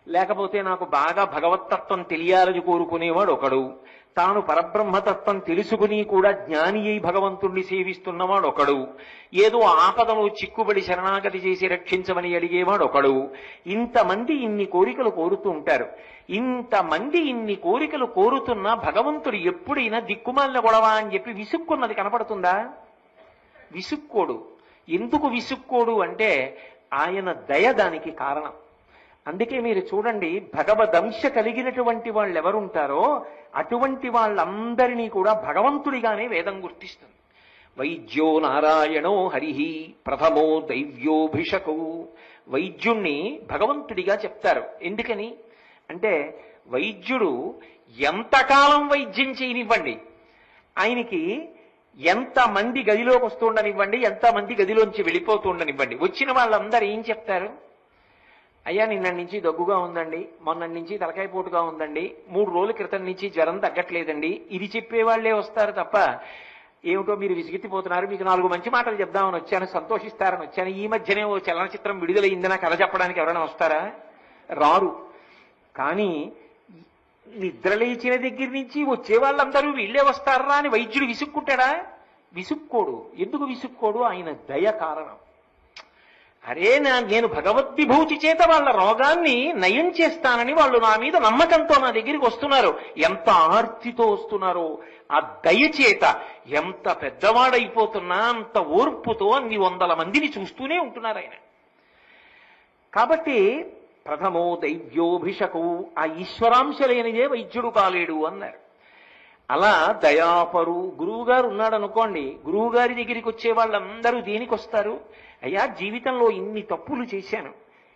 లేకపోతే నాకు బాగా భగవత్తత్వం తెలియాలని కోరుకునేవాడు ఒకడు, తాను పరబ్రహ్మతత్వం తెలుసుకుని కూడా జ్ఞాని అయి భగవంతుణ్ణి సేవిస్తున్నవాడు ఒకడు, ఏదో ఆపదలో చిక్కుబడి శరణాగతి చేసి రక్షించమని అడిగేవాడు ఒకడు. ఇంతమంది ఇన్ని కోరికలు కోరుతూ ఉంటారు. ఇంతమంది ఇన్ని కోరికలు కోరుతున్నా భగవంతుడు ఎప్పుడైనా దిక్కుమాలిన గొడవ అని చెప్పి విసుక్కున్నది కనపడుతుందా? విసుక్కోడు. ఎందుకు విసుక్కోడు అంటే ఆయన దయ దానికి కారణం. అందుకే మీరు చూడండి, భగవదంశ కలిగినటువంటి వాళ్ళు ఎవరుంటారో అటువంటి వాళ్ళందరినీ కూడా భగవంతుడిగానే వేదం గుర్తిస్తుంది. వైద్యో నారాయణో హరిహి ప్రథమో దైవ్యోభిషకు. వైద్యుణ్ణి భగవంతుడిగా చెప్తారు. ఎందుకని అంటే వైద్యుడు ఎంతకాలం వైద్యం చేయనివ్వండి, ఆయనకి ఎంతమంది గదిలోకి వస్తుండనివ్వండి, ఎంతమంది గదిలోంచి వెళ్ళిపోతుండనివ్వండి, వచ్చిన వాళ్ళందరూ ఏం చెప్తారు? అయ్యా నిన్న నుంచి దగ్గుగా ఉందండి, మొన్న నుంచి తలకాయ పోటుగా ఉందండి, 3 రోజుల క్రితం నుంచి జ్వరం తగ్గట్లేదండి, ఇది చెప్పేవాళ్లే వస్తారు తప్ప ఏమిటో మీరు విసిగెత్తిపోతున్నారు, మీకు 4 మంచి మాటలు చెప్దామని వచ్చాను, సంతోషిస్తారని వచ్చాను, ఈ మధ్యనే ఓ చలనచిత్రం విడుదలైందని కథ చెప్పడానికి ఎవరైనా వస్తారా? రారు. కానీ నిద్రలేచిన దగ్గర నుంచి వచ్చే వాళ్ళందరూ వీళ్ళే వస్తారా అని వైద్యుడు విసుక్కుంటాడా? విసుక్కోడు. ఎందుకు విసుక్కోడు? ఆయన దయ కారణం. అరే నేను భగవద్విభూతి చేత వాళ్ళ రోగాన్ని నయం చేస్తానని వాళ్ళు నా మీద నమ్మకంతో నా దగ్గరికి వస్తున్నారు. ఎంత ఆర్తితో వస్తున్నారో, ఆ దయచేత ఎంత పెద్దవాడైపోతున్నా అంత ఓర్పుతో అన్ని 100 మందిని చూస్తూనే ఉంటున్నారు ఆయన. కాబట్టి ప్రథమో దైవ్యోభిషకు, ఆ ఈశ్వరాంశ లేనిదే వైద్యుడు కాలేడు అన్నారు. అలా దయాపరు గురువు గారు ఉన్నాడు అనుకోండి, గురువు గారి దగ్గరికి వచ్చే వాళ్ళందరూ దేనికి వస్తారు? అయ్యా జీవితంలో ఇన్ని తప్పులు చేశాను,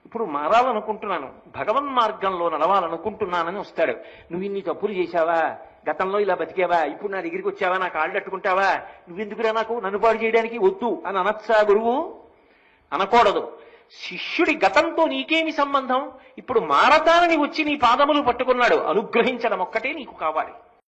ఇప్పుడు మారాలనుకుంటున్నాను, భగవన్ మార్గంలో నడవాలనుకుంటున్నానని వస్తాడు. నువ్వు ఇన్ని తప్పులు చేశావా, గతంలో ఇలా బతికావా, ఇప్పుడు నా దగ్గరికి వచ్చావా, నా కాళ్ళు అట్టుకుంటావా, నువ్వెందుకురా నాకు నన్ను పాడు చేయడానికి, వద్దు అని అనొచ్చా గురువు? అనకూడదు. శిష్యుడి గతంతో నీకేమి సంబంధం? ఇప్పుడు మారతానని వచ్చి నీ పాదములు పట్టుకున్నాడు, అనుగ్రహించడం ఒక్కటే నీకు కావాలి.